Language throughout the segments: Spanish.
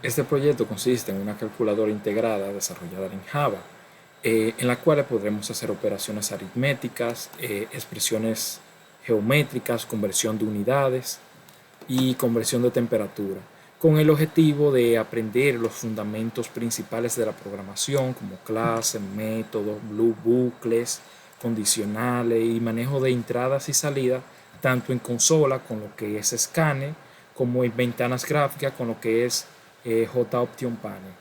Este proyecto consiste en una calculadora integrada desarrollada en Java, en la cual podremos hacer operaciones aritméticas, expresiones geométricas, conversión de unidades y conversión de temperatura, con el objetivo de aprender los fundamentos principales de la programación, como clases, métodos, bucles, condicionales y manejo de entradas y salidas, tanto en consola con lo que es Scanner, como en ventanas gráficas con lo que es JOption Panel.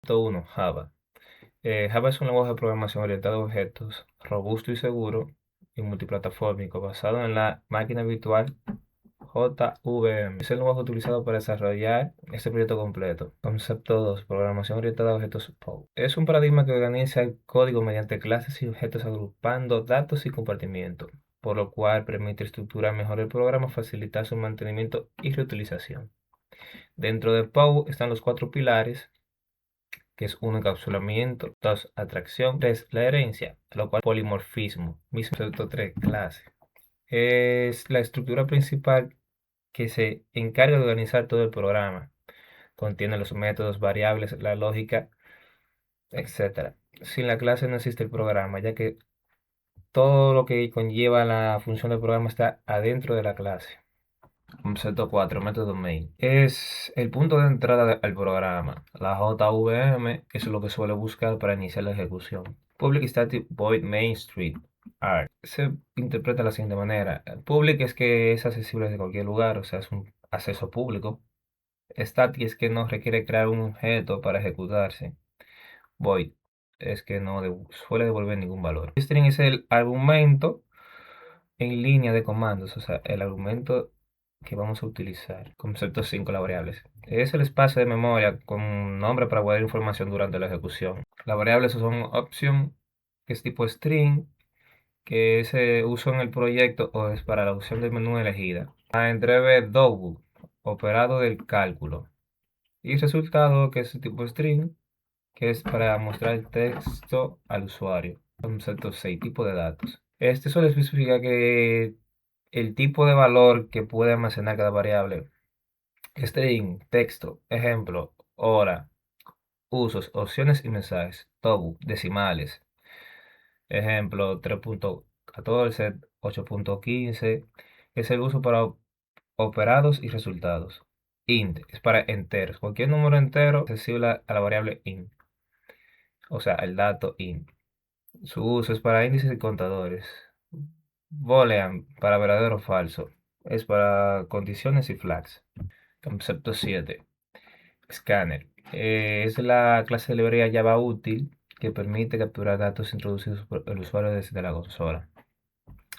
Punto 1. Java. Java es un lenguaje de programación orientado a objetos, robusto y seguro, y multiplataformico, basado en la máquina virtual JVM. Es el lenguaje utilizado para desarrollar este proyecto completo. Concepto 2. Programación orientada a objetos POW. Es un paradigma que organiza el código mediante clases y objetos agrupando datos y compartimiento, por lo cual permite estructurar mejor el programa, facilitar su mantenimiento y reutilización. Dentro de POW están los cuatro pilares, que es uno, encapsulamiento; dos, atracción; tres, la herencia; lo cual polimorfismo; mismo concepto; tres, clase. Es la estructura principal que se encarga de organizar todo el programa. Contiene los métodos, variables, la lógica, etcétera. Sin la clase no existe el programa, ya que todo lo que conlleva la función del programa está adentro de la clase. Concepto 4, método main. Es el punto de entrada al programa. La JVM es lo que suele buscar para iniciar la ejecución. Public Static Void Main Street Art. Se interpreta de la siguiente manera. Public es que es accesible desde cualquier lugar, o sea, es un acceso público. Static es que no requiere crear un objeto para ejecutarse. Void es que no suele devolver ningún valor. String es el argumento en línea de comandos, o sea, el argumento que vamos a utilizar. Concepto 5, las variables. Es el espacio de memoria con nombre para guardar información durante la ejecución. Las variables son option, que es tipo string, que se usa en el proyecto o es para la opción del menú elegida. En breve, double, operado del cálculo. Y resultado, que es tipo string, que es para mostrar el texto al usuario. Concepto 6, tipo de datos. Este solo especifica que el tipo de valor que puede almacenar cada variable. String, texto, ejemplo, hora, usos, opciones y mensajes. Tobu, decimales. Ejemplo, 3.14, 8.15. Es el uso para operados y resultados. Int es para enteros. Cualquier número entero accesible a la variable int, o sea, el dato int. Su uso es para índices y contadores. Boolean para verdadero o falso. Es para condiciones y flags. Concepto 7. Scanner. Es la clase de librería Java útil que permite capturar datos introducidos por el usuario desde la consola.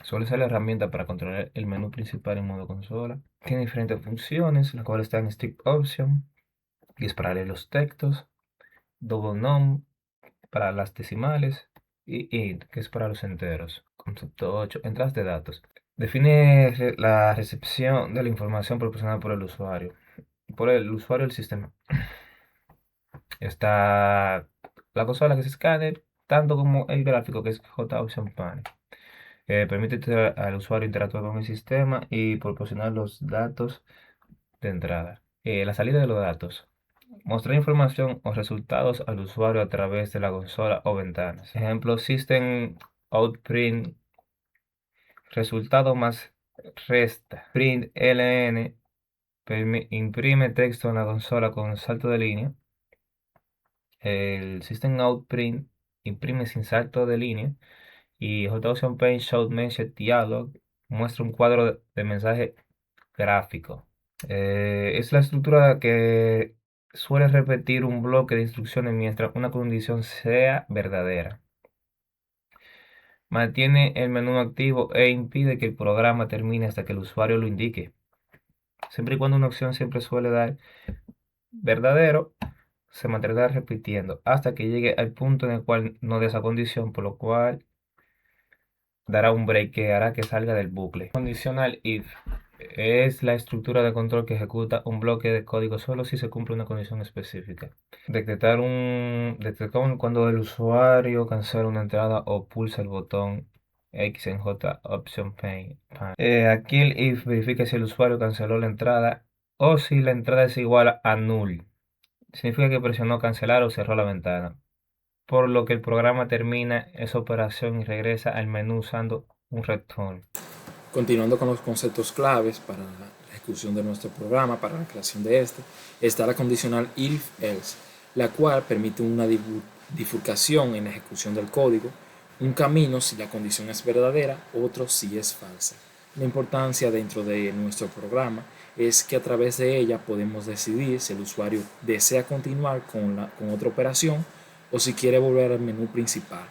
Suele ser la herramienta para controlar el menú principal en modo consola. Tiene diferentes funciones, las cuales están en Strict Option, que es para leer los textos, Double Num, para las decimales, y int, que es para los enteros. Concepto 8, entradas de datos. Define la recepción de la información proporcionada por el usuario. Por el usuario del sistema. Está la consola, que es Scanner, tanto como el gráfico, que es JOption Panel. Permite al usuario interactuar con el sistema y proporcionar los datos de entrada. La salida de los datos. Mostrar información o resultados al usuario a través de la consola o ventanas. Ejemplo, System Out Print, resultado más resta. Print ln, imprime texto en la consola con salto de línea. El System Out Print imprime sin salto de línea. Y JOption Page Show Message Dialog muestra un cuadro de mensaje gráfico. Es la estructura que suele repetir un bloque de instrucciones mientras una condición sea verdadera. Mantiene el menú activo e impide que el programa termine hasta que el usuario lo indique. Siempre y cuando una opción siempre suele dar verdadero, se mantendrá repitiendo hasta que llegue al punto en el cual no dé esa condición, por lo cual dará un break que hará que salga del bucle. Condicional if es la estructura de control que ejecuta un bloque de código solo si se cumple una condición específica. Detectar cuando el usuario cancela una entrada o pulsa el botón X en JOption Pane. Aquí el if verifica si el usuario canceló la entrada o si la entrada es igual a null. Significa que presionó cancelar o cerró la ventana, por lo que el programa termina esa operación y regresa al menú usando un return. Continuando con los conceptos claves para la ejecución de nuestro programa, para la creación de este, está la condicional if-else, la cual permite una bifurcación en la ejecución del código, un camino si la condición es verdadera, otro si es falsa. La importancia dentro de nuestro programa es que a través de ella podemos decidir si el usuario desea continuar con otra operación o si quiere volver al menú principal.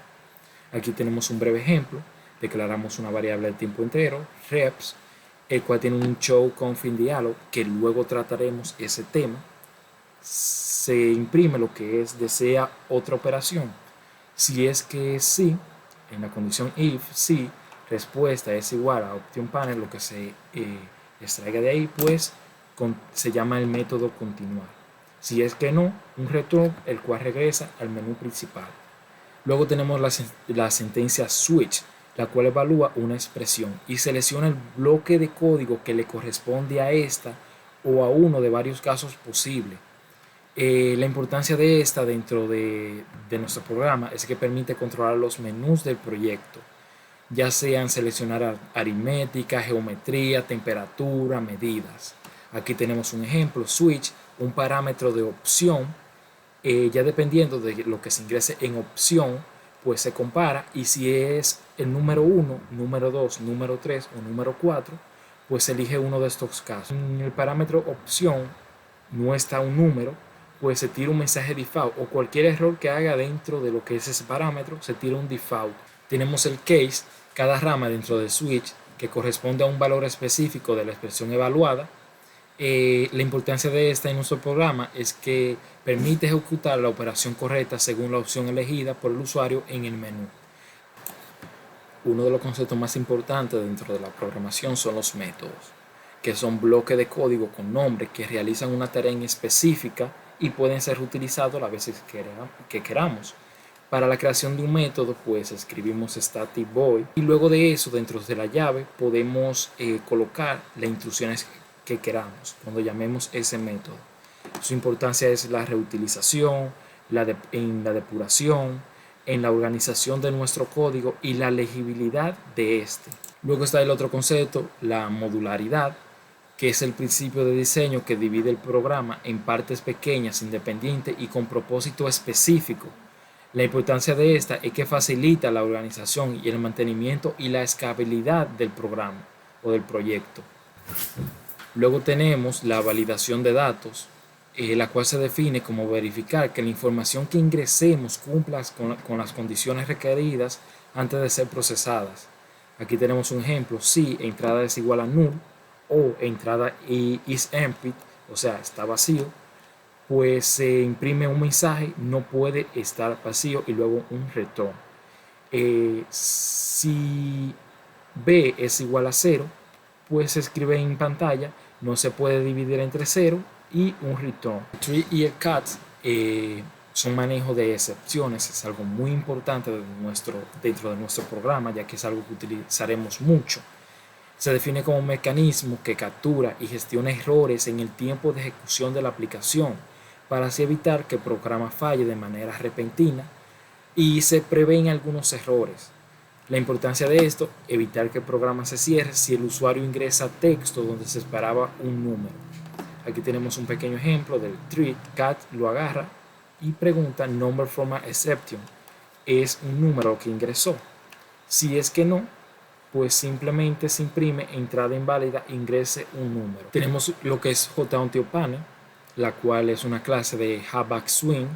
Aquí tenemos un breve ejemplo. Declaramos una variable de tiempo entero, reps, el cual tiene un show config dialog, que luego trataremos ese tema. Se imprime lo que es desea otra operación. Si es que sí, en la condición if, sí, respuesta es igual a option panel, lo que se extraiga de ahí, pues se llama el método continuar. Si es que no, un return, el cual regresa al menú principal. Luego tenemos la sentencia switch, la cual evalúa una expresión y selecciona el bloque de código que le corresponde a esta o a uno de varios casos posibles. La importancia de esta dentro de nuestro programa es que permite controlar los menús del proyecto, ya sean seleccionar aritmética, geometría, temperatura, medidas. Aquí tenemos un ejemplo, switch, un parámetro de opción. Ya dependiendo de lo que se ingrese en opción, pues se compara, y si es el número 1, número 2, número 3 o número 4, pues se elige uno de estos casos. En el parámetro opción no está un número, pues se tira un mensaje default, o cualquier error que haga dentro de lo que es ese parámetro, se tira un default. Tenemos el case, cada rama dentro del switch, que corresponde a un valor específico de la expresión evaluada. La importancia de esta en nuestro programa es que permite ejecutar la operación correcta según la opción elegida por el usuario en el menú. Uno de los conceptos más importantes dentro de la programación son los métodos, que son bloques de código con nombre que realizan una tarea en específica y pueden ser reutilizados las veces que queramos. Para la creación de un método, pues escribimos static void, y luego de eso, dentro de la llave, podemos colocar las instrucciones que queramos cuando llamemos ese método. Su importancia es la reutilización, en la depuración, en la organización de nuestro código y la legibilidad de este. Luego está el otro concepto, la modularidad, que es el principio de diseño que divide el programa en partes pequeñas, independientes y con propósito específico. La importancia de esta es que facilita la organización y el mantenimiento y la escalabilidad del programa o del proyecto. Luego tenemos la validación de datos, la cual se define como verificar que la información que ingresemos cumpla con las condiciones requeridas antes de ser procesadas. Aquí tenemos un ejemplo: si entrada es igual a null o entrada is empty, o sea, está vacío, pues se imprime un mensaje, no puede estar vacío y luego un return. Si b es igual a 0, pues se escribe en pantalla, no se puede dividir entre 0 y un return. El tree y el cat son manejo de excepciones, es algo muy importante dentro de nuestro programa, ya que es algo que utilizaremos mucho. Se define como un mecanismo que captura y gestiona errores en el tiempo de ejecución de la aplicación, para así evitar que el programa falle de manera repentina, y se prevén algunos errores. La importancia de esto, evitar que el programa se cierre si el usuario ingresa texto donde se esperaba un número. Aquí tenemos un pequeño ejemplo del tree. Cat lo agarra y pregunta number from a exception, ¿es un número que ingresó? Si es que no, pues simplemente se imprime entrada inválida, ingrese un número. Tenemos lo que es JUntilPanel, la cual es una clase de Java Swing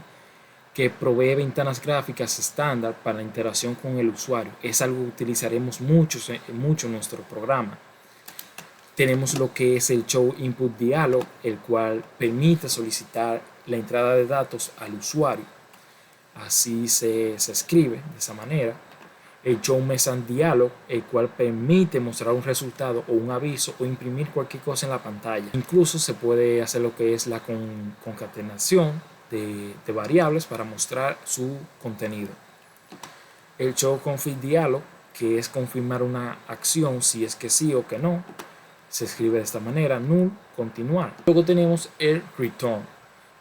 que provee ventanas gráficas estándar para la interacción con el usuario. Es algo que utilizaremos mucho en nuestro programa. Tenemos lo que es el Show Input Dialog, el cual permite solicitar la entrada de datos al usuario. Así se escribe de esa manera. El Show Message Dialog, el cual permite mostrar un resultado o un aviso o imprimir cualquier cosa en la pantalla. Incluso se puede hacer lo que es la concatenación de variables para mostrar su contenido. El Show Config Dialog, que es confirmar una acción si es que sí o que no, se escribe de esta manera: null, continuar. Luego tenemos el Return,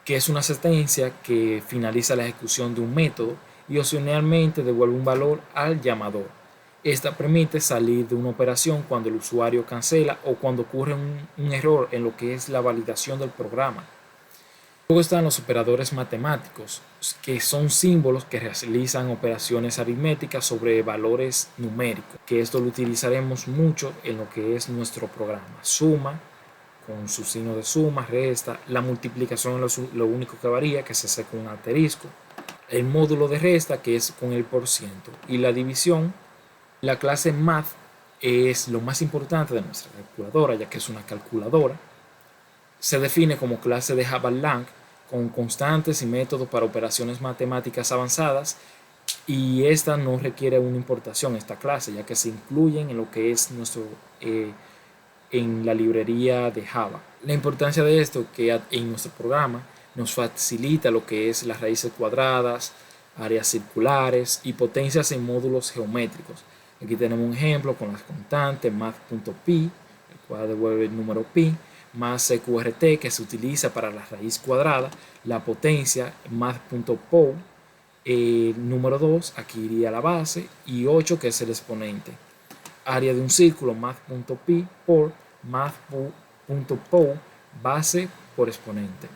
que es una sentencia que finaliza la ejecución de un método y opcionalmente devuelve un valor al llamador. Esta permite salir de una operación cuando el usuario cancela o cuando ocurre un error en lo que es la validación del programa. Luego están los operadores matemáticos, que son símbolos que realizan operaciones aritméticas sobre valores numéricos, que esto lo utilizaremos mucho en lo que es nuestro programa. Suma, con su signo de suma, resta, la multiplicación es lo único que varía, que se hace con un asterisco. El módulo de resta, que es con el %, y la división. La clase Math es lo más importante de nuestra calculadora, ya que es una calculadora. Se define como clase de Java-Lang, con constantes y métodos para operaciones matemáticas avanzadas, y esta no requiere una importación, esta clase, ya que se incluyen en lo que es en la librería de Java. La importancia de esto, que en nuestro programa nos facilita lo que es las raíces cuadradas, áreas circulares y potencias en módulos geométricos. Aquí tenemos un ejemplo con las constantes math.pi, el cual devuelve el número pi, más CQRT, que se utiliza para la raíz cuadrada, la potencia math.pow, número 2, aquí iría la base, y 8, que es el exponente. Área de un círculo, math.pi por math.pow, base por exponente.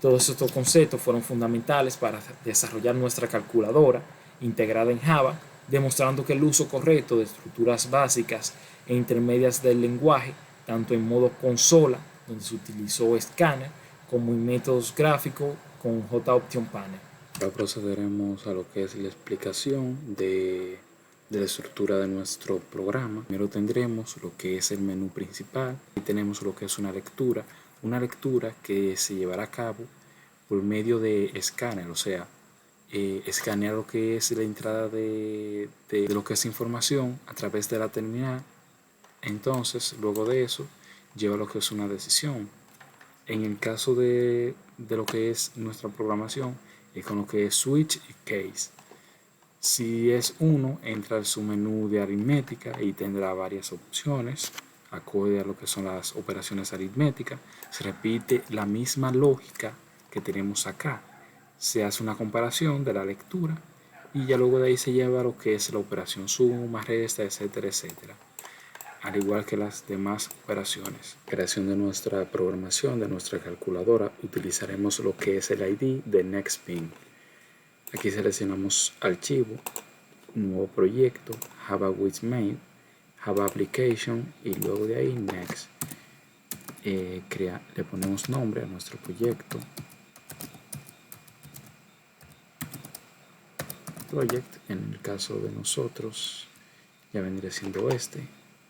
Todos estos conceptos fueron fundamentales para desarrollar nuestra calculadora integrada en Java, demostrando que el uso correcto de estructuras básicas e intermedias del lenguaje, tanto en modo consola, donde se utilizó escáner, como en métodos gráficos con JUntilPanel. Ahora procederemos a lo que es la explicación de la estructura de nuestro programa. Primero tendremos lo que es el menú principal y tenemos lo que es una lectura que se llevará a cabo por medio de escáner, o sea, escanear lo que es la entrada de lo que es información a través de la terminal. Entonces, luego de eso, lleva lo que es una decisión. En el caso de lo que es nuestra programación, es con lo que es switch y case. Si es 1, entra al submenú de aritmética y tendrá varias opciones acorde a lo que son las operaciones aritméticas. Se repite la misma lógica que tenemos acá. Se hace una comparación de la lectura y ya luego de ahí se lleva lo que es la operación suma, resta, etcétera, etcétera. Al igual que las demás operaciones. Creación de nuestra programación, de nuestra calculadora, utilizaremos lo que es el ID de NextBeam. Aquí seleccionamos archivo, nuevo proyecto, Java with main, Java application y luego de ahí next. Le ponemos nombre a nuestro proyecto, project, en el caso de nosotros ya vendría siendo este,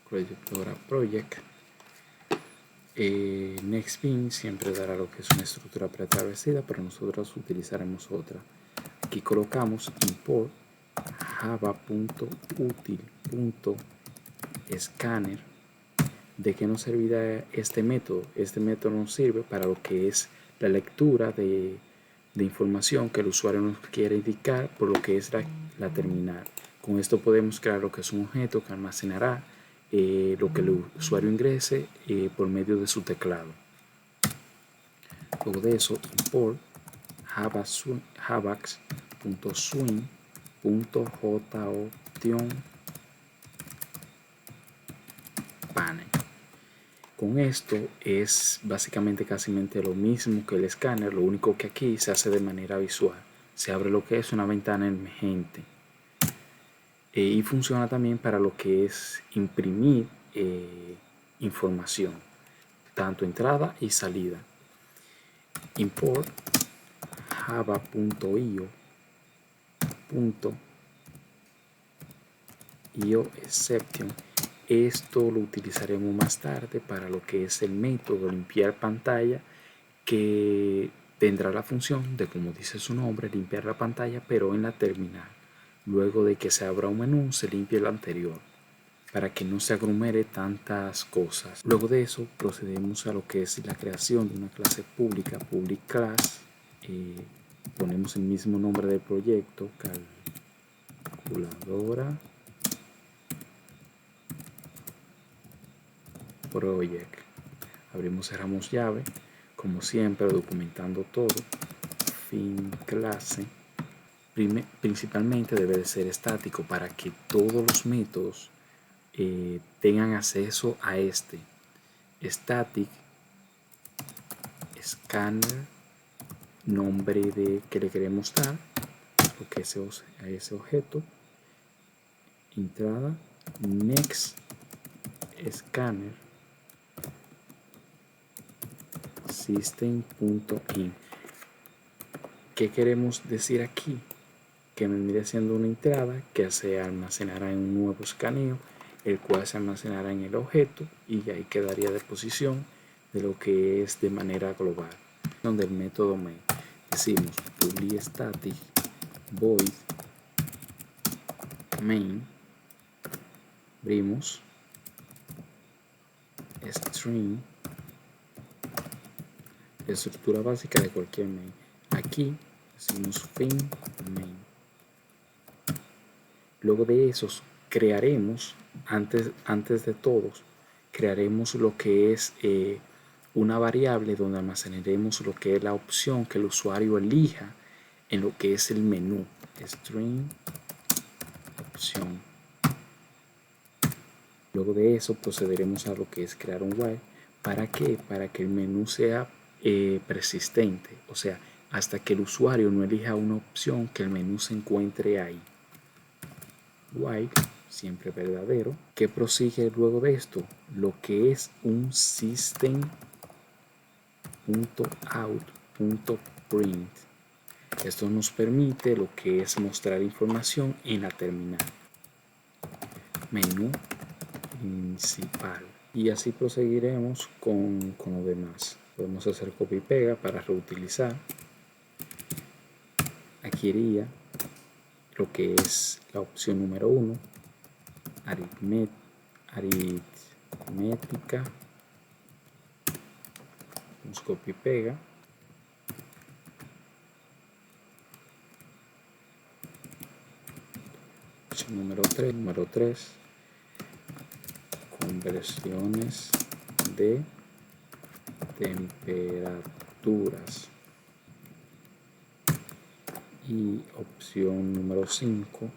calculadora project. NextBeam siempre dará lo que es una estructura preestablecida, pero nosotros utilizaremos otra. Aquí colocamos import java.util.scanner. ¿De qué nos servirá este método? Este método nos sirve para lo que es la lectura de información que el usuario nos quiere indicar por lo que es la terminal. Con esto podemos crear lo que es un objeto que almacenará lo que el usuario ingrese por medio de su teclado. Luego de eso, import javax.swing.joption.panel. Con esto es básicamente casi lo mismo que el escáner, lo único que aquí se hace de manera visual. Se abre lo que es una ventana emergente. Y funciona también para lo que es imprimir información, tanto entrada y salida. Import java.io.exception. Esto lo utilizaremos más tarde para lo que es el método limpiar pantalla, que tendrá la función de, como dice su nombre, limpiar la pantalla, pero en la terminal. Luego de que se abra un menú, se limpia el anterior para que no se aglomere tantas cosas. Luego de eso procedemos a lo que es la creación de una clase pública, public class. Ponemos el mismo nombre del proyecto, calculadora project. Abrimos, cerramos llave, como siempre documentando todo. Fin clase. Principalmente debe de ser estático para que todos los métodos tengan acceso a este. Static scanner, nombre de que le queremos dar porque a ese objeto, entrada, next scanner, system.in. ¿Qué queremos decir aquí? Que vendría siendo una entrada que se almacenará en un nuevo escaneo, el cual se almacenará en el objeto y ahí quedaría de posición de lo que es de manera global. Donde el método main decimos public static void main, abrimos string, la estructura básica de cualquier main. Aquí decimos fin main. Luego de esos crearemos, antes de todos, crearemos lo que es una variable donde almacenaremos lo que es la opción que el usuario elija en lo que es el menú. String opción. Luego de eso procederemos a lo que es crear un while. ¿Para qué? Para que el menú sea persistente, o sea, hasta que el usuario no elija una opción, que el menú se encuentre ahí. While, siempre verdadero. ¿Qué prosigue luego de esto? Lo que es un system.out.print. Esto nos permite lo que es mostrar información en la terminal. Menú principal. Y así proseguiremos con lo demás. Podemos hacer copia y pega para reutilizar. Aquí iría lo que es la opción número 1, aritmética. Vamos copia y pega. Opción número 3, conversiones de temperaturas. Y opción número 5,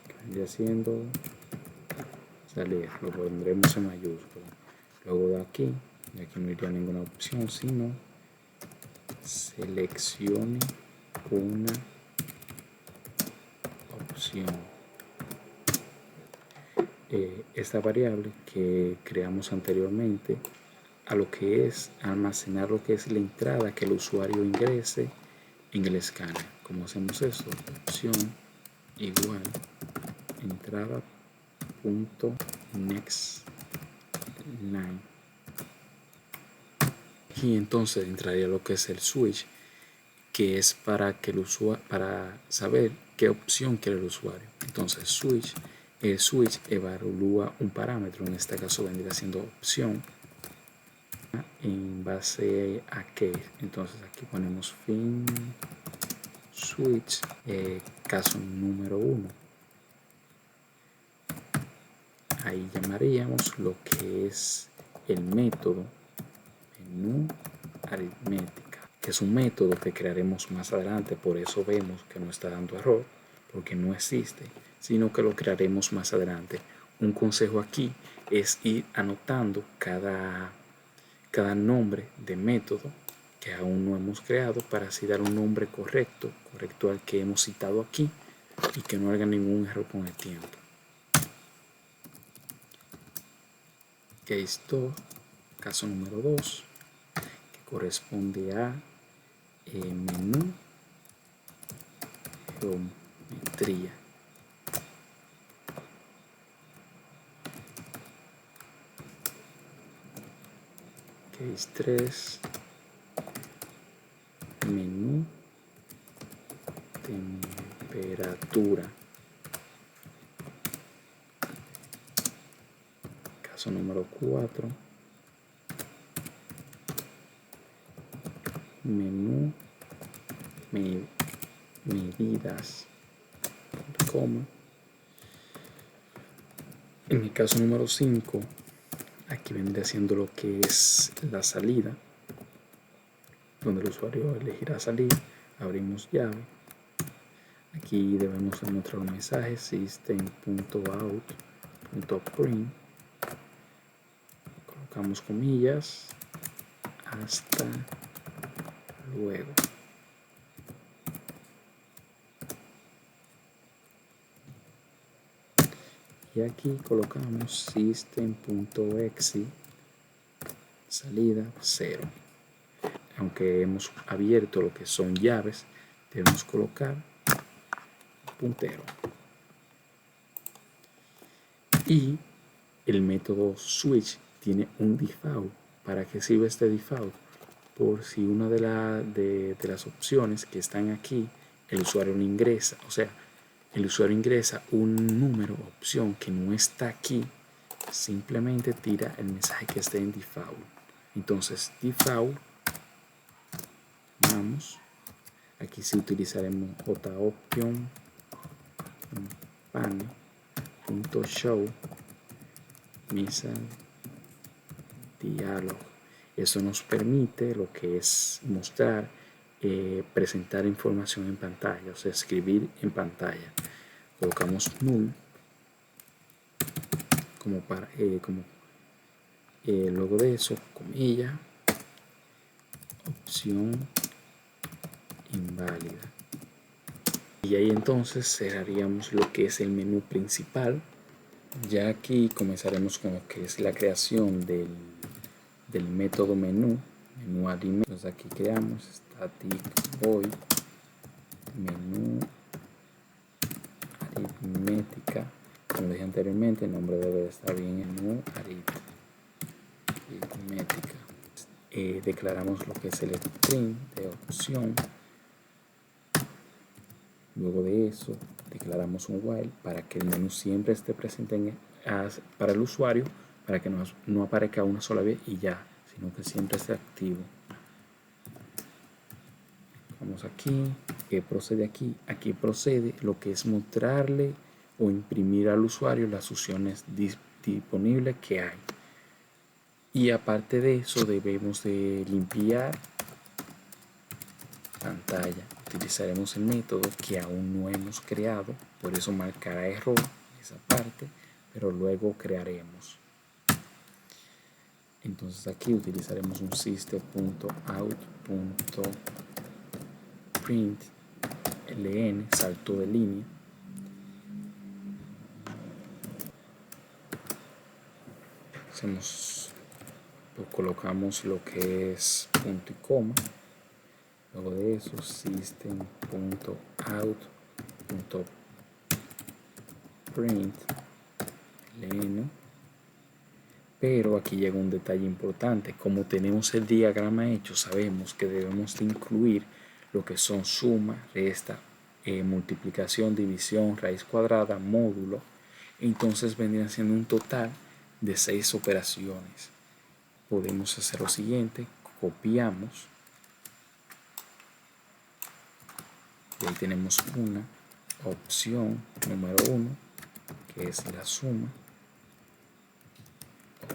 que vendría siendo salir, lo pondremos en mayúscula. Luego de aquí no iría ninguna opción, sino seleccione una opción. Esta variable que creamos anteriormente a lo que es almacenar lo que es la entrada que el usuario ingrese en el escáner. ¿Cómo hacemos eso? Opción igual entrada.next line. Aquí entonces entraría lo que es el switch, que es para saber qué opción quiere el usuario. Entonces el switch evalúa un parámetro, en este caso vendría siendo opción, en base a qué. Entonces aquí ponemos fin switch, caso número 1. Ahí llamaríamos lo que es el método menú aritmética, que es un método que crearemos más adelante. Por eso vemos que no está dando error, porque no existe, sino que lo crearemos más adelante. Un consejo aquí es ir anotando cada nombre de método que aún no hemos creado, para así dar un nombre correcto al que hemos citado aquí, y que no haga ningún error con el tiempo. Case 2, caso número 2, que corresponde a menú geometría. Case 3, menú temperatura. Caso número 4, menú medidas, coma. En el caso número 5, aquí vendría siendo lo que es la salida, donde el usuario elegirá salir. Abrimos llave. Aquí debemos encontrar un mensaje system.out.print. Colocamos comillas. Hasta luego. Y aquí colocamos system.exit, salida 0. Aunque hemos abierto lo que son llaves, debemos colocar puntero. Y el método switch tiene un default. ¿Para qué sirve este default? Por si una de las opciones que están aquí, el usuario no ingresa, o sea, el usuario ingresa un número, opción que no está aquí, simplemente tira el mensaje que esté en default. Entonces default, vamos, aquí sí utilizaremos joption pane.show message dialog. Eso nos permite lo que es mostrar, presentar información en pantalla, o sea, escribir en pantalla. Colocamos null luego de eso, comilla, opción inválida. Y ahí entonces cerraríamos lo que es el menú principal. Ya aquí comenzaremos con lo que es la creación del método menú aritmética. Entonces aquí creamos static void menú aritmética. Como dije anteriormente, el nombre debe estar bien, menú aritmética. Declaramos lo que es el string de opción. Luego de eso declaramos un while para que el menú siempre esté presente para el usuario, para que no aparezca una sola vez y ya, sino que siempre esté activo. Vamos aquí, ¿qué procede aquí? Aquí procede lo que es mostrarle o imprimir al usuario las opciones disponibles que hay. Y aparte de eso debemos de limpiar pantalla. Utilizaremos el método que aún no hemos creado, por eso marcará error esa parte, pero luego crearemos. Entonces aquí utilizaremos un system.out.print ln, salto de línea. Colocamos lo que es punto y coma. Luego de eso, system.out.print ln, Pero aquí llega un detalle importante. Como tenemos el diagrama hecho, sabemos que debemos de incluir lo que son suma, resta, multiplicación, división, raíz cuadrada, módulo. Entonces vendría siendo un total de 6 operaciones. Podemos hacer lo siguiente: copiamos, y ahí tenemos una opción número 1, que es la suma,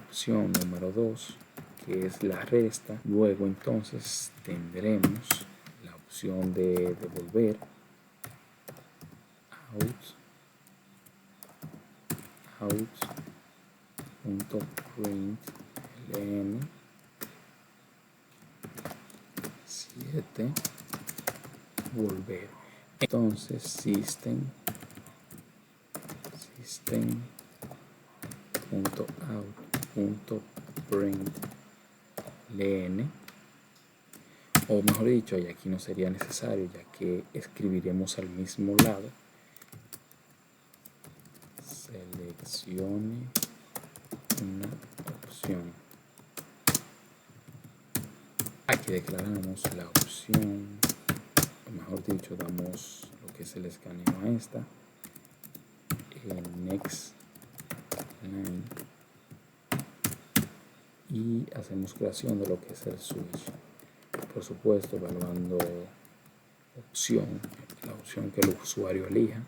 opción número 2, que es la resta. Luego entonces tendremos la opción de devolver, out.println 7, volver. Entonces system.out.println, o mejor dicho, y aquí no sería necesario, ya que escribiremos al mismo lado: seleccione una opción. Aquí declaramos la opción, o mejor dicho, damos lo que es el escaneo a esta, next line, y hacemos creación de lo que es el switch. Por supuesto, evaluando la opción que el usuario elija,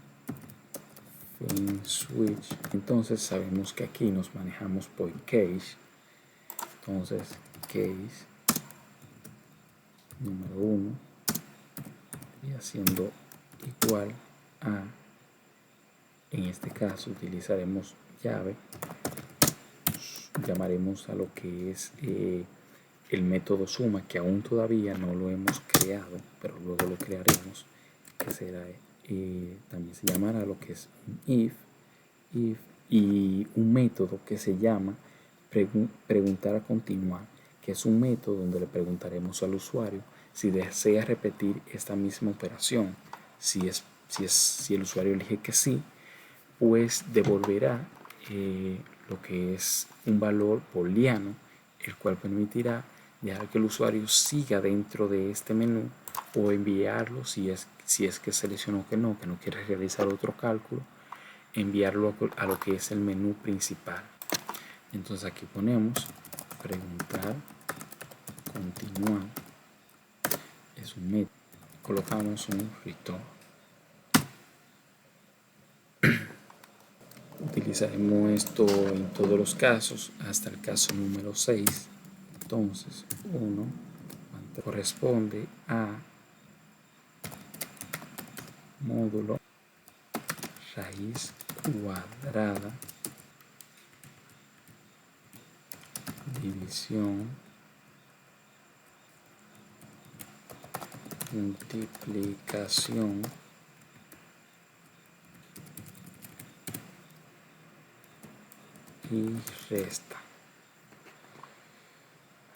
fin switch. Entonces sabemos que aquí nos manejamos por case. Entonces case número 1 y haciendo igual a, en este caso utilizaremos llave, llamaremos a lo que es el método suma, que aún todavía no lo hemos creado, pero luego lo crearemos, que será también se llamará lo que es un if, y un método que se llama preguntar a continuar, que es un método donde le preguntaremos al usuario si desea repetir esta misma operación. Si el usuario elige que sí, pues devolverá lo que es un valor booleano, el cual permitirá dejar que el usuario siga dentro de este menú, o enviarlo, si es que seleccionó que no quiere realizar otro cálculo, enviarlo a lo que es el menú principal. Entonces aquí ponemos preguntar, continuar, es un método, colocamos un return. Utilizaremos esto en todos los casos hasta el caso número 6. Entonces 1 corresponde a módulo raíz cuadrada división multiplicación y resta.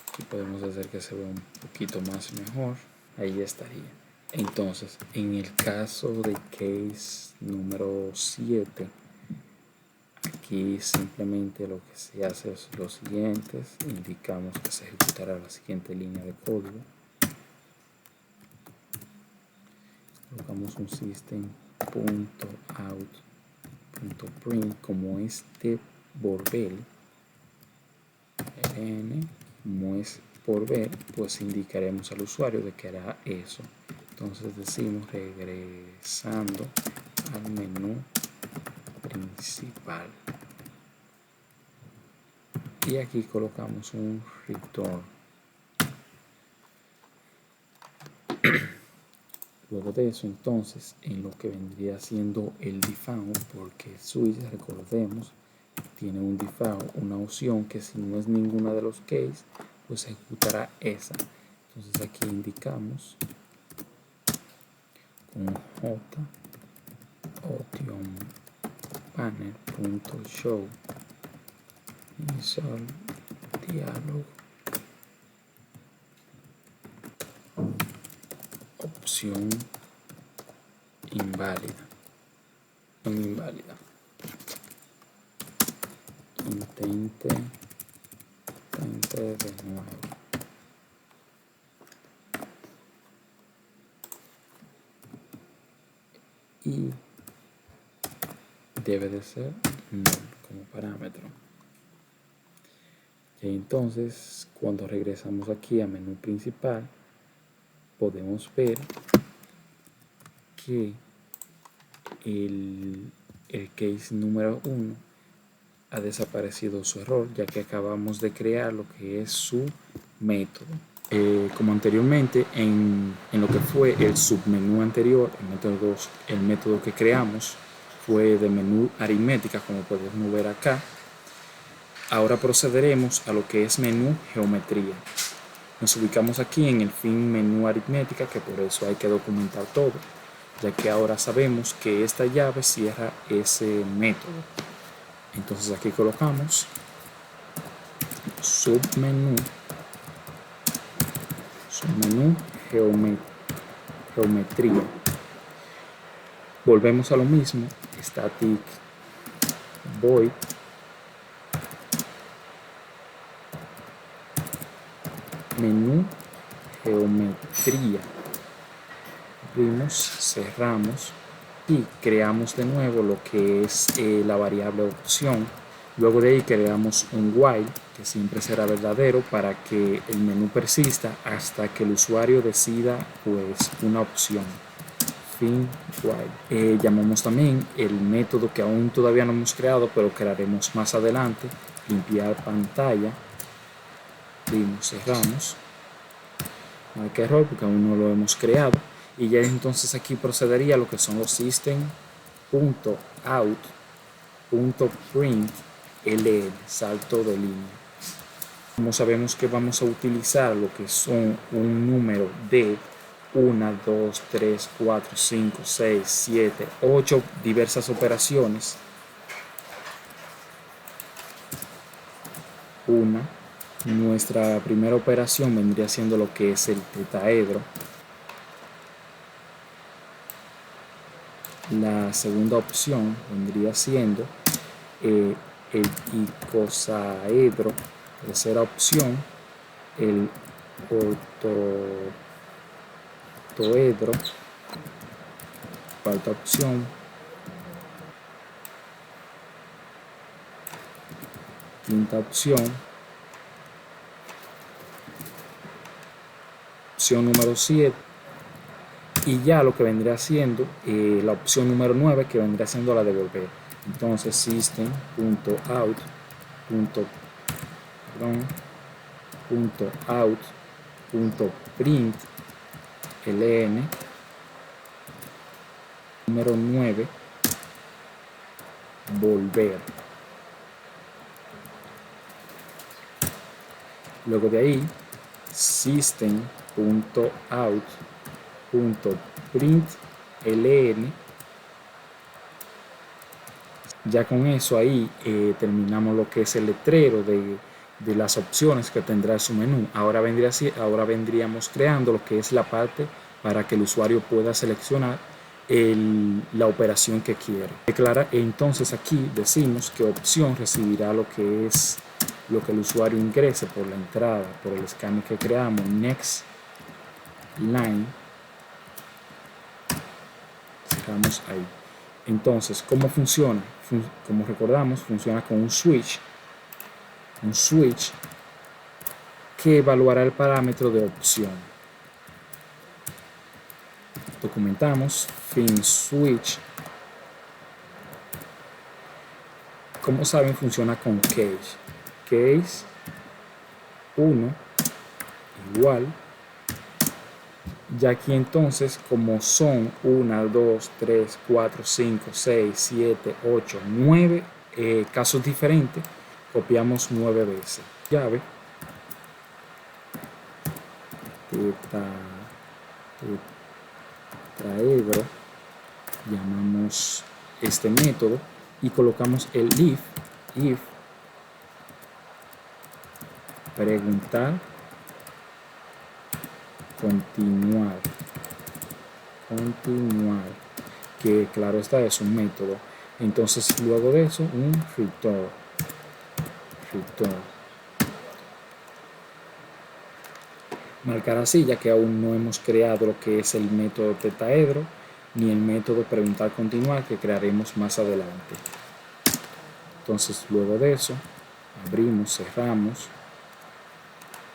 Aquí podemos hacer que se vea un poquito más mejor. Ahí estaría. Entonces, en el caso de case número 7, aquí simplemente lo que se hace es lo siguiente: indicamos que se ejecutará la siguiente línea de código. Colocamos un system.out.print como es devolver, como es por ver, pues indicaremos al usuario de que hará eso. Entonces decimos regresando al menú principal, y aquí colocamos un return. Luego de eso, entonces, en lo que vendría siendo el default, porque switch, recordemos, tiene un default, una opción que si no es ninguna de los case, pues ejecutará esa. Entonces aquí indicamos con j option panel.show initial dialog opción inválida, intente Entre de nuevo. Y debe de ser null como parámetro. Y entonces, cuando regresamos aquí a menú principal, podemos ver que el case número 1 ha desaparecido su error, ya que acabamos de crear lo que es su método. Como anteriormente en lo que fue el submenú anterior, el método que creamos fue de menú aritmética, como podemos ver acá. Ahora procederemos a lo que es menú geometría. Nos ubicamos aquí en el fin menú aritmética, que por eso hay que documentar todo, ya que ahora sabemos que esta llave cierra ese método. Entonces aquí colocamos submenú geometría. Volvemos a lo mismo, static void menú geometría. Abrimos, cerramos y creamos de nuevo lo que es la variable opción. Luego de ahí creamos un while, que siempre será verdadero, para que el menú persista hasta que el usuario decida pues una opción. Fin while. Llamamos también el método que aún todavía no hemos creado, pero crearemos más adelante, limpiar pantalla. Abrimos, cerramos. No hay que error porque aún no lo hemos creado. Y ya entonces aquí procedería a lo que son los system.out.print ln, salto de línea. Como sabemos que vamos a utilizar lo que son un número de 1, 2, 3, 4, 5, 6, 7, 8 diversas operaciones. Nuestra primera operación vendría siendo lo que es el tetaedro. La segunda opción vendría siendo el icosaedro. Tercera opción, el ortoedro. Cuarta opción, quinta opción, opción número 7. Y ya lo que vendría siendo la opción número 9, que vendría siendo la de volver. Entonces system.out.print ln número 9 volver. Luego de ahí system.out.print ln. Ya con eso ahí terminamos lo que es el letrero de las opciones que tendrá su menú. Ahora vendríamos creando lo que es la parte para que el usuario pueda seleccionar la operación que quiere. Entonces aquí decimos que opción recibirá lo que es lo que el usuario ingrese por la entrada, por el escáner que creamos, next line. Cerramos ahí. Entonces, ¿cómo funciona? Como recordamos, funciona con un switch que evaluará el parámetro de opción. Documentamos fin switch. Como saben, funciona con case. Case 1 igual. Ya aquí entonces, como son 1, 2, 3, 4, 5, 6, 7, 8, 9 casos diferentes, copiamos 9 veces. Llave tetraedro, llamamos este método y colocamos el if preguntar, continuar, que claro está, es un método. Entonces luego de eso un return. marcar así, ya que aún no hemos creado lo que es el método tetaedro ni el método preguntar continuar, que crearemos más adelante. Entonces, luego de eso, abrimos, cerramos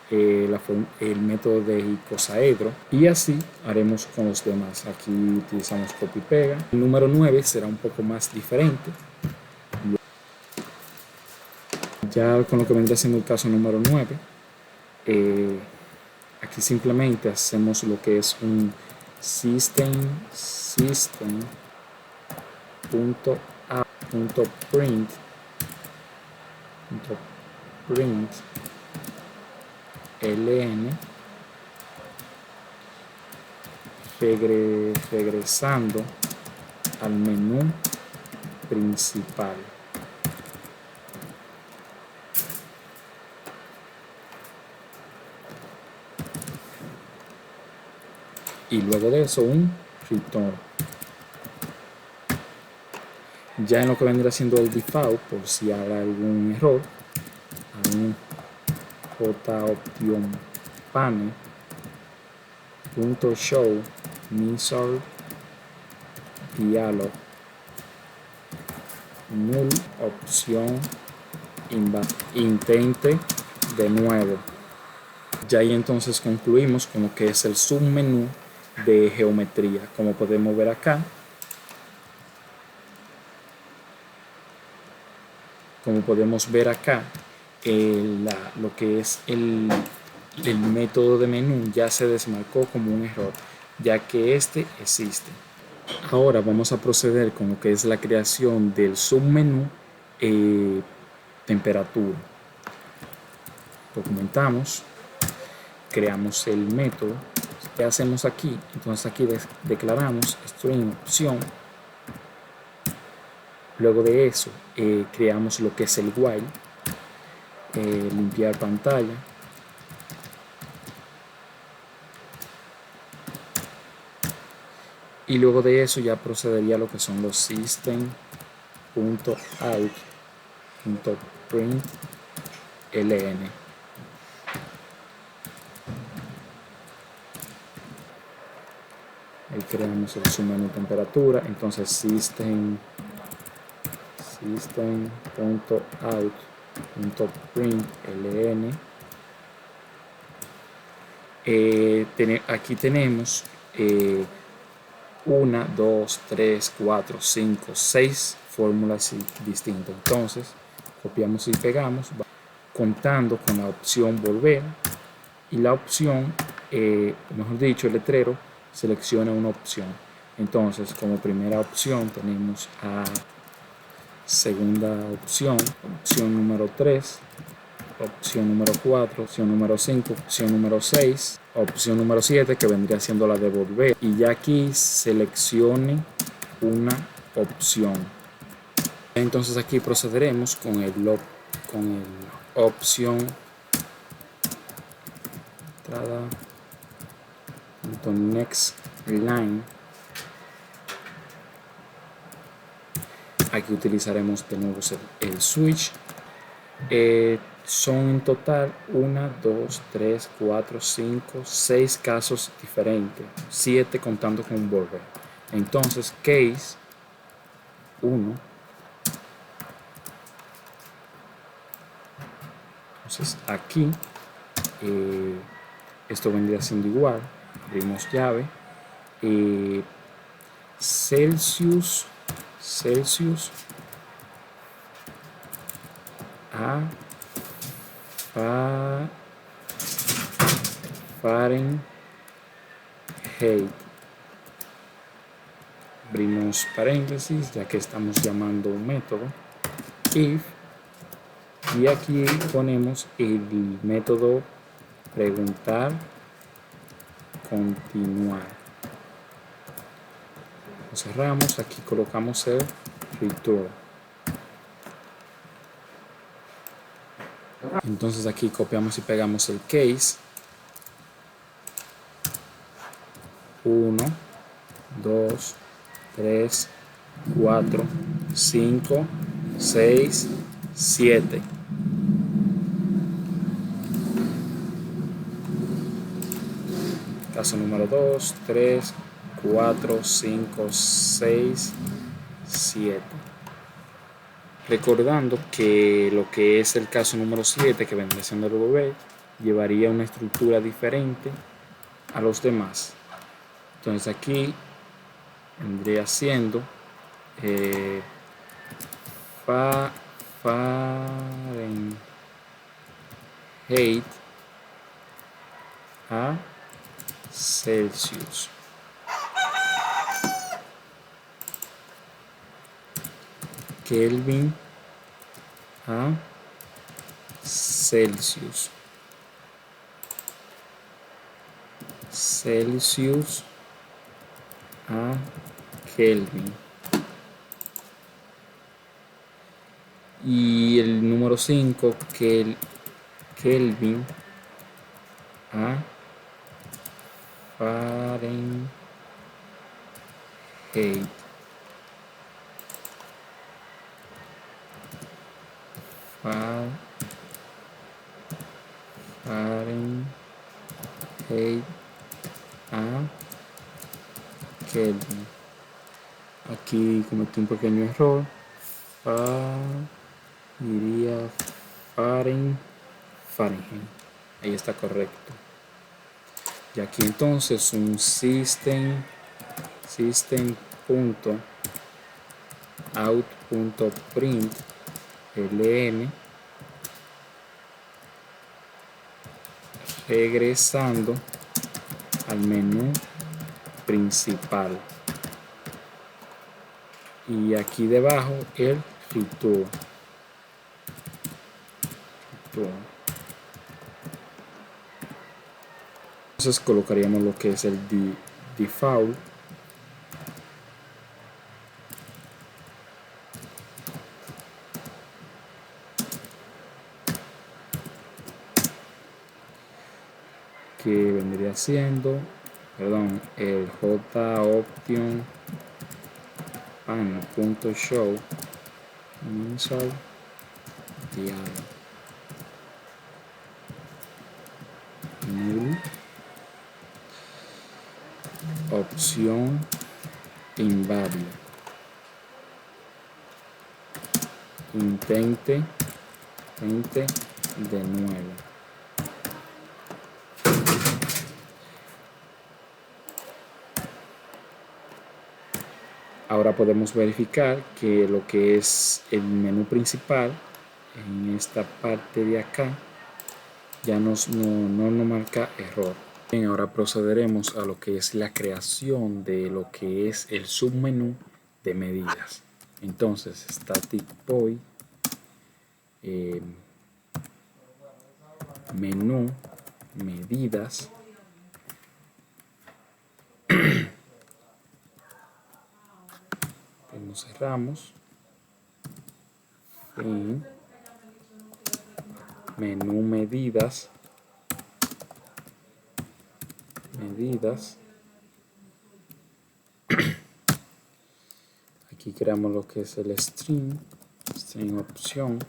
el método de icosaedro, y así haremos con los demás. Aquí utilizamos copy y pega. El número 9 será un poco más diferente. Ya con lo que vendría siendo el caso número 9, aquí simplemente hacemos lo que es un system.out.print ln, regresando al menú principal. Y luego de eso un return. Ya en lo que vendrá siendo el default, por si hay algún error, un joption pane.show misor dialog null opción intente de nuevo. Ya ahí entonces concluimos con lo que es el submenú de geometría. Como podemos ver acá, lo que es el método de menú ya se desmarcó como un error, ya que este existe. Ahora vamos a proceder con lo que es la creación del submenú temperatura. Documentamos, creamos el método. ¿Qué hacemos aquí? Entonces aquí declaramos string opción. Luego de eso creamos lo que es el while, limpiar pantalla, y luego de eso ya procedería a lo que son los system.out.print ln. Ahí creamos el submenú temperatura. Entonces system.out.print ln. Aquí tenemos 1, 2, 3, 4, 5, 6 fórmulas distintas. Entonces copiamos y pegamos, contando con la opción volver, y la opción, mejor dicho, el letrero selecciona una opción. Entonces, como primera opción tenemos a segunda opción, opción número 3, opción número 4, opción número 5, opción número 6, opción número 7, que vendría siendo la de volver, y ya aquí seleccione una opción. Entonces aquí procederemos con el opción entrada next line. Aquí utilizaremos de nuevo el switch. Son en total 1, 2, 3, 4, 5, 6 casos diferentes, 7 contando con volver. Entonces case 1. Entonces aquí esto vendría siendo igual. Abrimos llave, Celsius a Fahrenheit. Abrimos paréntesis, ya que estamos llamando un método if, y aquí ponemos el método preguntar continuar. Lo cerramos, aquí colocamos el return. Entonces aquí copiamos y pegamos el case. 1, 2, 3, 4, 5, 6, 7. Caso número 2, 3, 4, 5, 6, 7. Recordando que lo que es el caso número 7, que vendría siendo el bebé, llevaría una estructura diferente a los demás. Entonces aquí vendría siendo Fahrenheit a Celsius. Kelvin a Celsius. Celsius a Kelvin. Y el número 5, Kelvin a Fahrenheit. Fahrenheit a Kelvin. Aquí cometí un pequeño error. Iría Fahrenheit. Ahí está correcto. Y aquí entonces un system.out.print ln, regresando al menú principal. Y aquí debajo el return. Entonces colocaríamos lo que es el default. Que vendría siendo, el JOption panel.show initial dialog. Null. Opción inválida. Intente de nuevo. Ahora podemos verificar que lo que es el menú principal en esta parte de acá ya no nos marca error. Bien, ahora procederemos a lo que es la creación de lo que es el submenú de medidas. Entonces, static void menú medidas nos cerramos, fin, menú medidas, aquí creamos lo que es el string opción,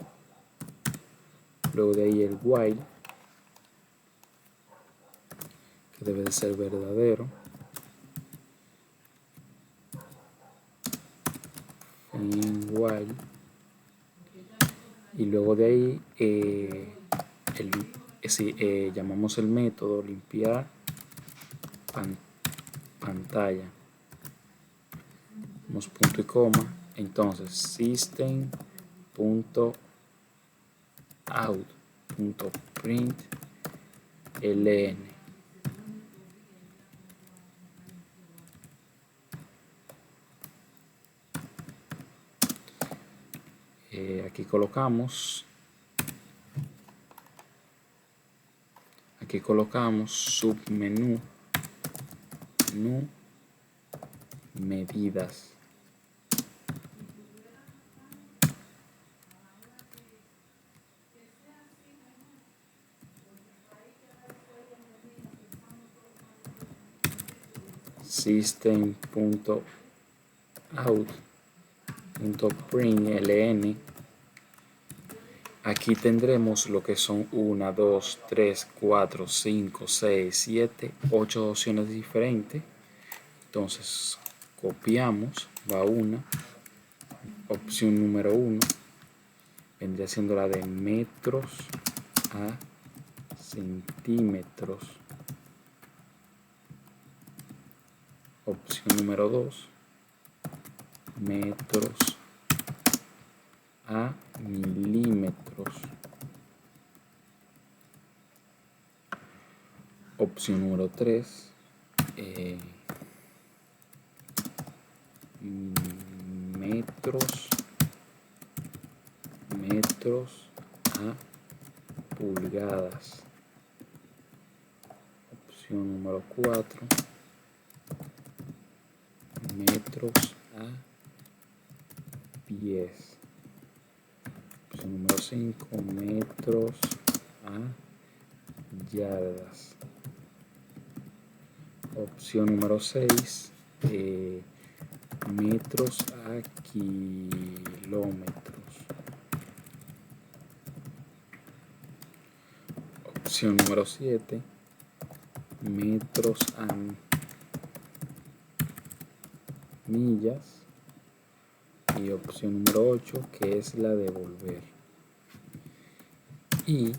luego de ahí el while, que debe de ser verdadero, en while, y luego de ahí llamamos el método limpiar pantalla, damos punto y coma, entonces system.out.print ln. Aquí colocamos submenú medidas. System.out.print ln Aquí tendremos lo que son 1, 2, 3, 4, 5, 6, 7, 8 opciones diferentes. Entonces copiamos, va una, opción número 1, vendría siendo la de metros a centímetros. Opción número 2, metros a milímetros. Opción número 3, metros a pulgadas. Opción número 4, metros a pies. Opción número 5, metros a yardas. Opción número 6, metros a kilómetros. Opción número 7, metros a millas. Y opción número 8, que es la de volver. Y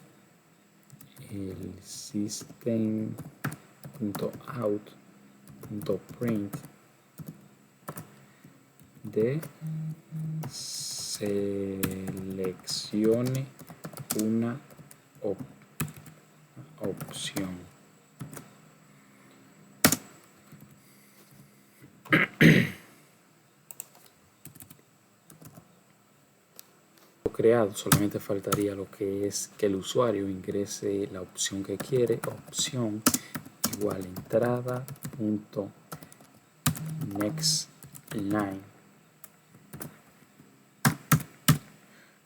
el system.out.print de seleccione una opción. Creado, solamente faltaría lo que es que el usuario ingrese la opción que quiere, opción igual entrada punto next line.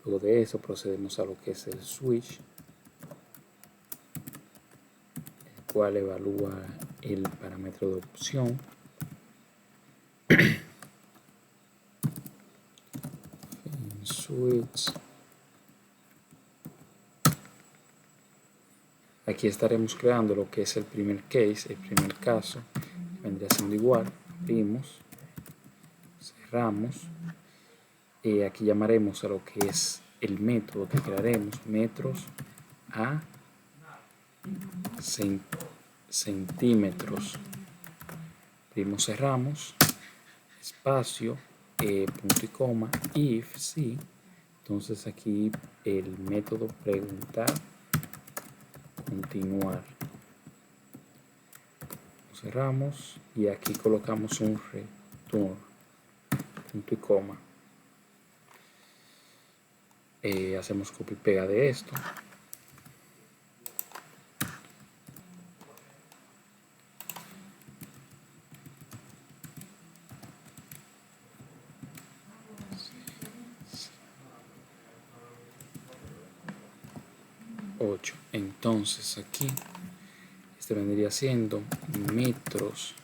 Luego de eso procedemos a lo que es el switch, el cual evalúa el parámetro de opción. Switch. Aquí estaremos creando lo que es el primer case, el primer caso. Vendría siendo igual. Abrimos, cerramos. Y aquí llamaremos a lo que es el método que crearemos, metros a centímetros. Abrimos, cerramos, espacio, punto y coma, if, sí. Entonces aquí el método preguntar, continuar. Cerramos y aquí colocamos un return, punto y coma. Hacemos copia y pega de esto. Entonces aquí este vendría siendo metros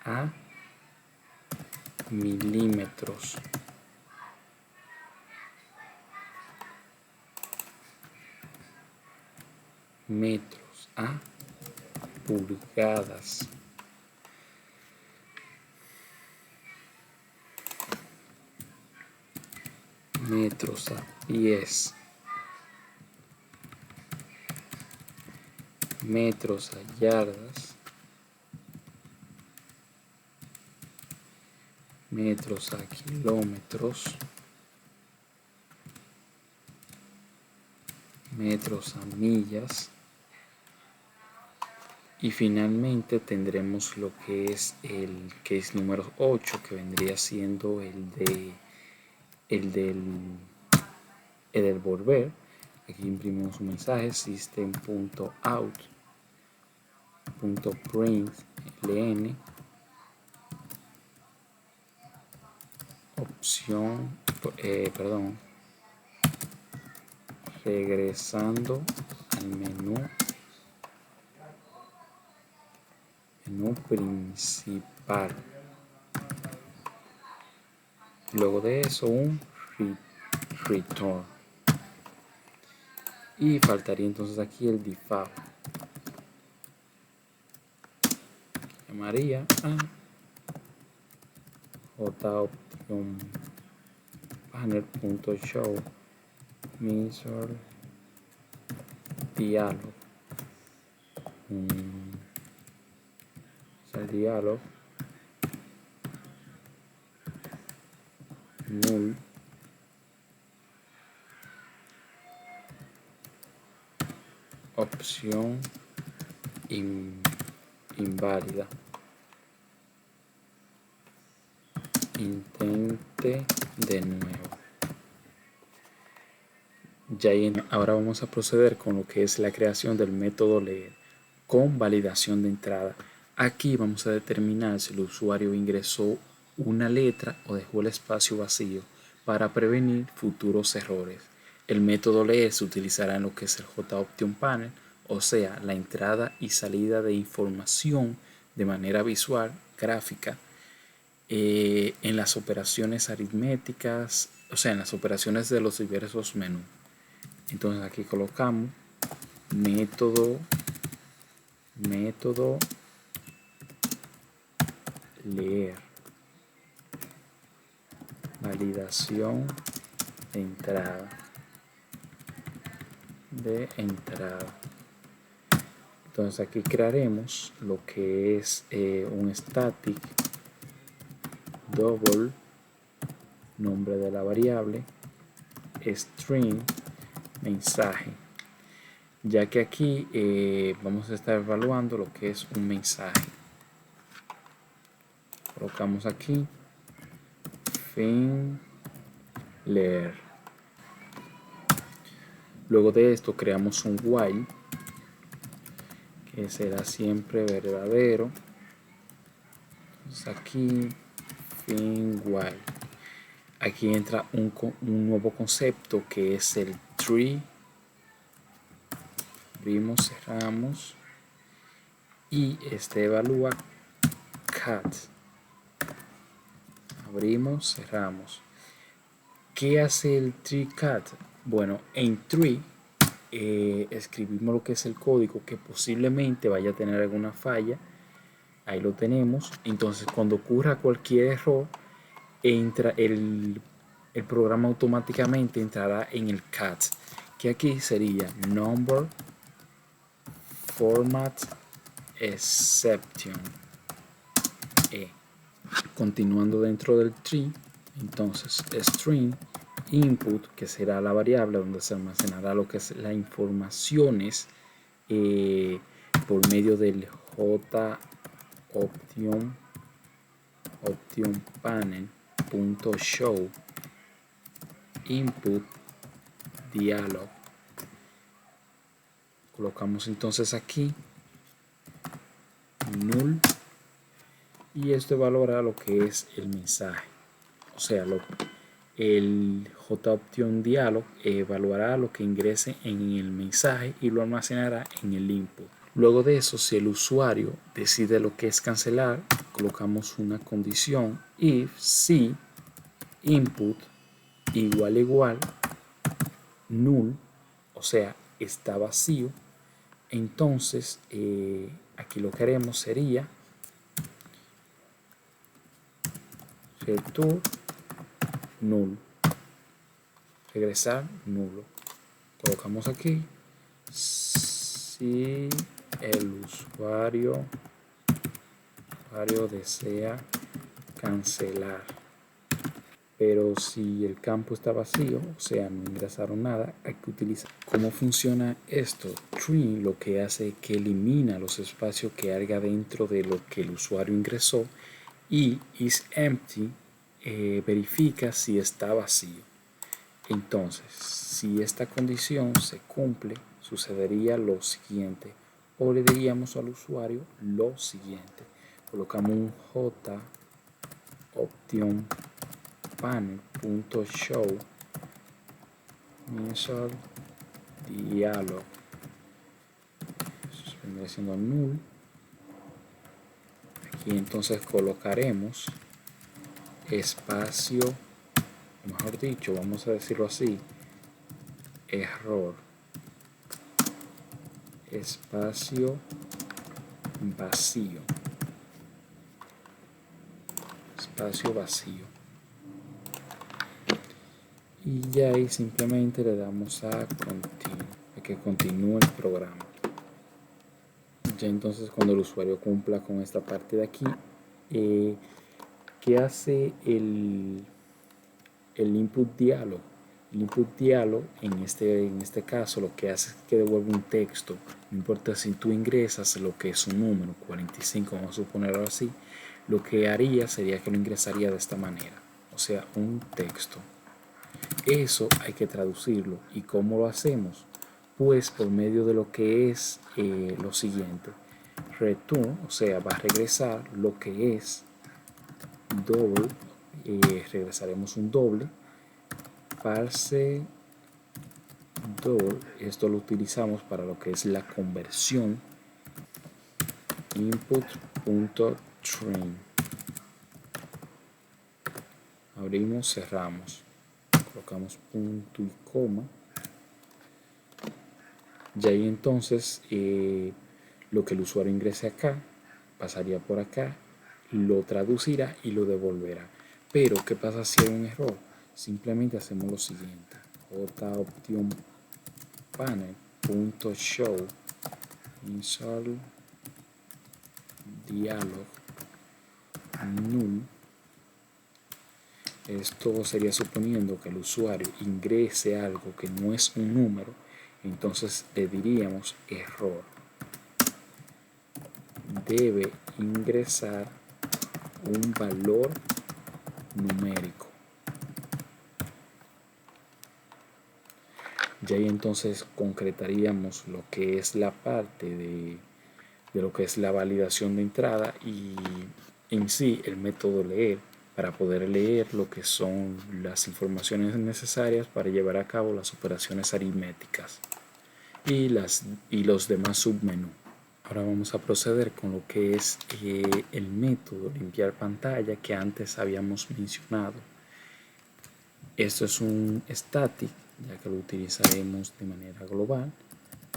a milímetros. Metros a pulgadas. Metros a pies. Metros a yardas, metros a kilómetros, metros a millas, y finalmente tendremos lo que es el case número 8, que vendría siendo el del volver. Aquí imprimimos un mensaje, system.out.print ln opción, regresando al menú principal. Luego de eso un return. y faltaría entonces aquí el default. Llamaría a joptionpanel.show insert dialog. El dialog null opción inválida. Intente de nuevo. Ahora vamos a proceder con lo que es la creación del método leer con validación de entrada. Aquí vamos a determinar si el usuario ingresó una letra o dejó el espacio vacío para prevenir futuros errores. El método leer se utilizará en lo que es el JOption Panel, o sea, la entrada y salida de información de manera visual, gráfica, en las operaciones aritméticas, o sea, en las operaciones de los diversos menús. Entonces aquí colocamos método leer, validación de entrada. Entonces aquí crearemos lo que es un static double, nombre de la variable, string, mensaje, ya que aquí vamos a estar evaluando lo que es un mensaje. Colocamos aquí fin leer. Luego de esto creamos un while que será siempre verdadero. Entonces aquí fin while. Aquí entra un nuevo concepto que es el tree. Abrimos, cerramos, y este evalúa cat. Abrimos, cerramos. ¿Qué hace el tree cat? Bueno, en tree escribimos lo que es el código que posiblemente vaya a tener alguna falla. Ahí lo tenemos. Entonces cuando ocurra cualquier error, entra el programa automáticamente entrará en el cat, que aquí sería number format exception. Continuando dentro del tree, entonces string input, que será la variable donde se almacenará lo que es las informaciones por medio del JOption panel.show input dialog. Colocamos entonces aquí null, y esto evaluará lo que es el mensaje, o sea, el JOption dialog evaluará lo que ingrese en el mensaje y lo almacenará en el input. Luego de eso, si el usuario decide lo que es cancelar, colocamos una condición if si input igual null, o sea, está vacío. Entonces aquí lo que haremos sería return null, regresar nulo. Colocamos aquí si el usuario desea cancelar, pero si el campo está vacío, o sea, no ingresaron nada, hay que utilizar. ¿Cómo funciona esto? Tree lo que hace es que elimina los espacios que haya dentro de lo que el usuario ingresó, y is empty verifica si está vacío. Entonces, si esta condición se cumple, sucedería lo siguiente, o le diríamos al usuario lo siguiente. Colocamos un JOption panel.show insert dialog. Eso vendría siendo null. Aquí entonces colocaremos espacio, mejor dicho, vamos a decirlo así, error. espacio vacío. Espacio vacío. Y ya ahí simplemente le damos a continue, a que continúe el programa. Ya entonces cuando el usuario cumpla con esta parte de aquí, ¿qué hace el input dialog? El input dialog en este caso lo que hace es que devuelve un texto. No importa si tú ingresas lo que es un número, 45, vamos a suponerlo así, lo que haría sería que lo ingresaría de esta manera, o sea, un texto. Eso hay que traducirlo. ¿Y cómo lo hacemos? Pues por medio de lo que es lo siguiente. Return, o sea, va a regresar lo que es doble, regresaremos un doble, parse double, esto lo utilizamos para lo que es la conversión, input.train, abrimos, cerramos, colocamos punto y coma, y ahí entonces lo que el usuario ingrese acá pasaría por acá, lo traducirá y lo devolverá. Pero ¿qué pasa si hay un error? Simplemente hacemos lo siguiente: joptionpanel.show insert dialog null. Esto sería suponiendo que el usuario ingrese algo que no es un número, entonces le diríamos error. Debe ingresar un valor numérico. Y ahí entonces concretaríamos lo que es la parte de lo que es la validación de entrada y en sí el método leer, para poder leer lo que son las informaciones necesarias para llevar a cabo las operaciones aritméticas y los demás submenús. Ahora vamos a proceder con lo que es el método limpiar pantalla que antes habíamos mencionado. Esto es un static, ya que lo utilizaremos de manera global.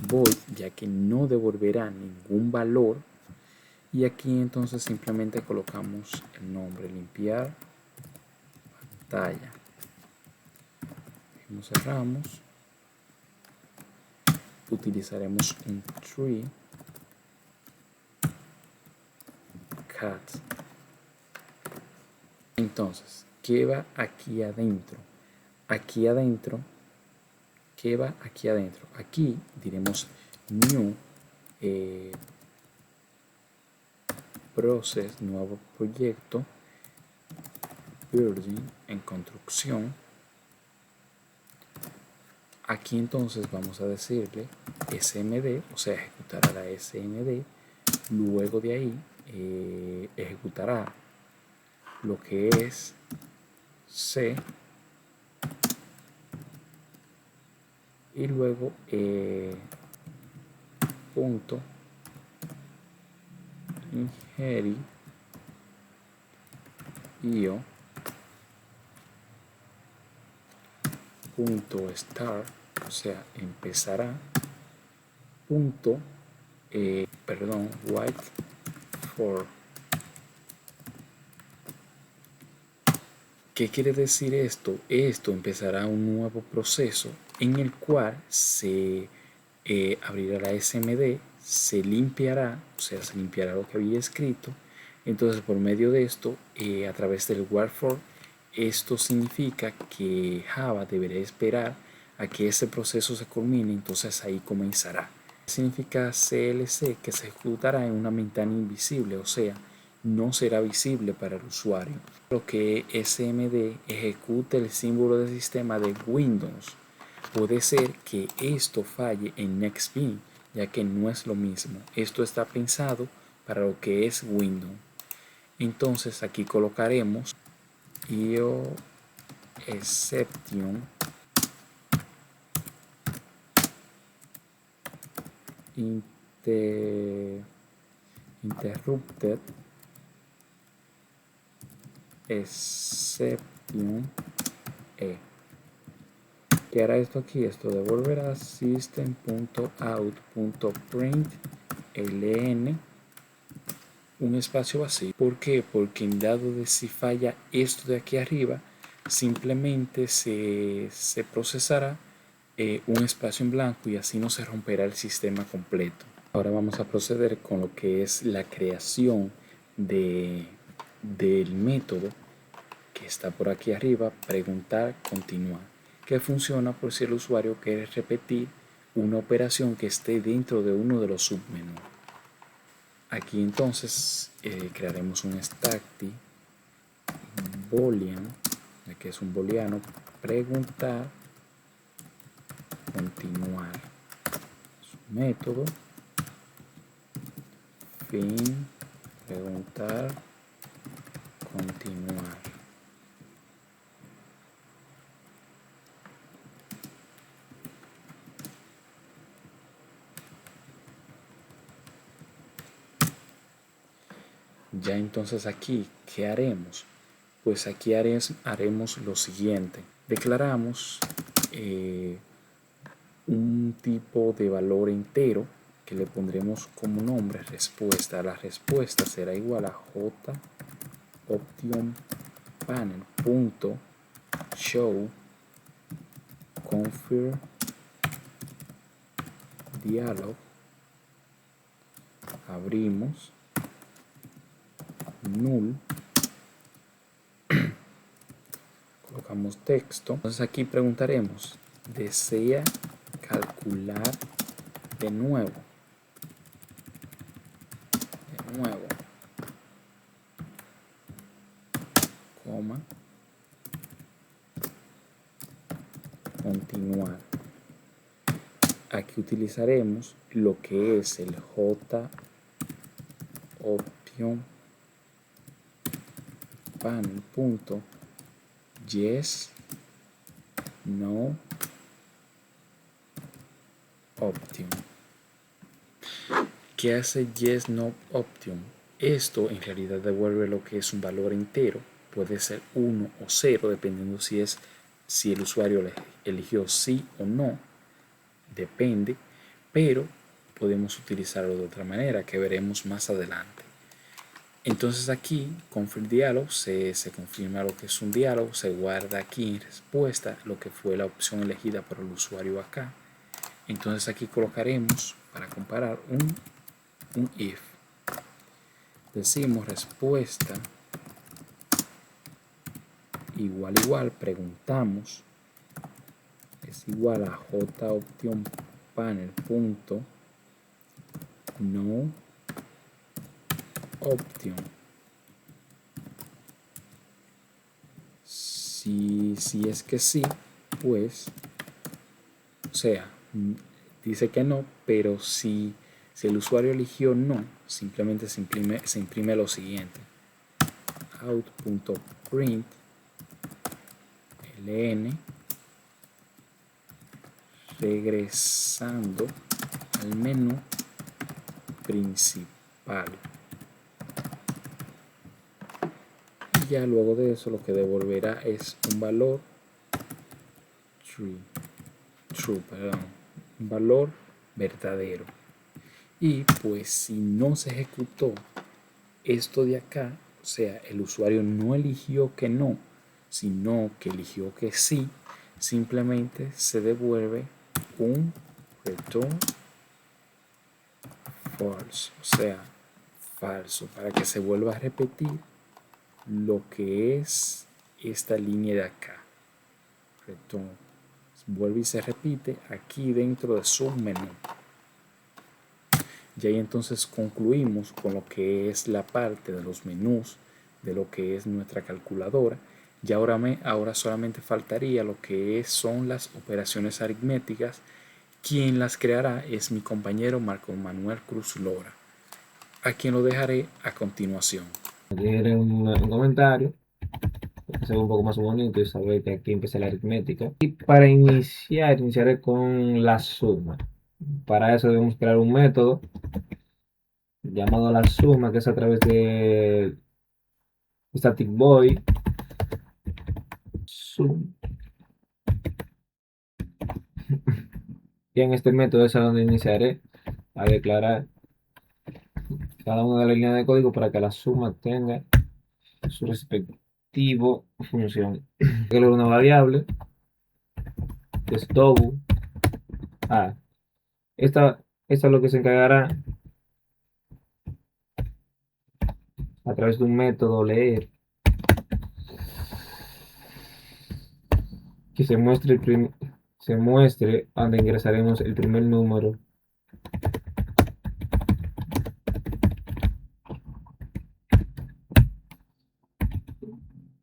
Void, ya que no devolverá ningún valor. Y aquí entonces simplemente colocamos el nombre, limpiar pantalla. Nos cerramos. Utilizaremos un tree cat. Entonces, ¿qué va aquí adentro? Aquí adentro, ¿qué va aquí adentro? Aquí diremos new process, nuevo proyecto, building, en construcción. Aquí entonces vamos a decirle smd, o sea, ejecutará la smd. Luego de ahí ejecutará lo que es C y luego punto ingeri io punto start, o sea, empezará punto wait for. ¿Qué quiere decir esto? Esto empezará un nuevo proceso en el cual se abrirá la SMD, se limpiará, o sea, se limpiará lo que había escrito. Entonces, por medio de esto, a través del wait for, esto significa que Java deberá esperar a que ese proceso se culmine, entonces ahí comenzará. Significa CLC, que se ejecutará en una ventana invisible, o sea, no será visible para el usuario. Lo que SMD ejecute el símbolo de sistema de Windows. Puede ser que esto falle en NextBeam, ya que no es lo mismo. Esto está pensado para lo que es Windows. Entonces aquí colocaremos io exception interrupted exception ¿Qué hará esto aquí? Esto devolverá system.out.println un espacio vacío. ¿Por qué? Porque en dado de si falla esto de aquí arriba, simplemente se procesará un espacio en blanco y así no se romperá el sistema completo. Ahora vamos a proceder con lo que es la creación del método que está por aquí arriba, preguntar, continuar, que funciona por si el usuario quiere repetir una operación que esté dentro de uno de los submenús. Aquí entonces crearemos un stackd boolean, que es un booleano, preguntar, continuar, su método, fin, preguntar, continuar. Ya entonces aquí, ¿qué haremos? Pues aquí haremos lo siguiente. Declaramos un tipo de valor entero que le pondremos como nombre respuesta. La respuesta será igual a jOptionPanel.show confirm dialog. Abrimos null, colocamos texto. Entonces aquí preguntaremos, ¿desea calcular de nuevo? Coma, continuar. Aquí utilizaremos lo que es el jOptionPanel.yes no option. ¿Qué hace yes no option? Esto en realidad devuelve lo que es un valor entero, puede ser 1 o 0 dependiendo si el usuario eligió sí o no, depende, pero podemos utilizarlo de otra manera que veremos más adelante. Entonces aquí confirm dialog se confirma lo que es un diálogo, se guarda aquí en respuesta lo que fue la opción elegida por el usuario acá. Entonces aquí colocaremos para comparar un if. Decimos respuesta igual, preguntamos, es igual a jOptionPanel.no option. Si es que sí, pues, o sea, dice que no, pero si el usuario eligió no, simplemente se imprime lo siguiente: out.println regresando al menú principal. Y ya luego de eso lo que devolverá es un valor un valor verdadero. Y pues si no se ejecutó esto de acá, o sea, el usuario no eligió que no, sino que eligió que sí, simplemente se devuelve un return false, o sea, falso, para que se vuelva a repetir lo que es esta línea de acá. Return. Vuelve y se repite aquí dentro de su menú. Y ahí entonces concluimos con lo que es la parte de los menús de lo que es nuestra calculadora. Y ahora solamente faltaría lo que son las operaciones aritméticas. Quien las creará es mi compañero Marco Manuel Cruz Lora, a quien lo dejaré a continuación. Añadir un comentario que sea un poco más bonito y saber que aquí empieza la aritmética. Y para iniciaré con la suma. Para eso debemos crear un método llamado la suma, que es a través de static void sum Y en este método es a donde iniciaré a declarar cada una de las líneas de código para que la suma tenga su respectivo función. Declaro una variable que es double a. Esta es lo que se encargará a través de un método leer que se muestre donde ingresaremos el primer número.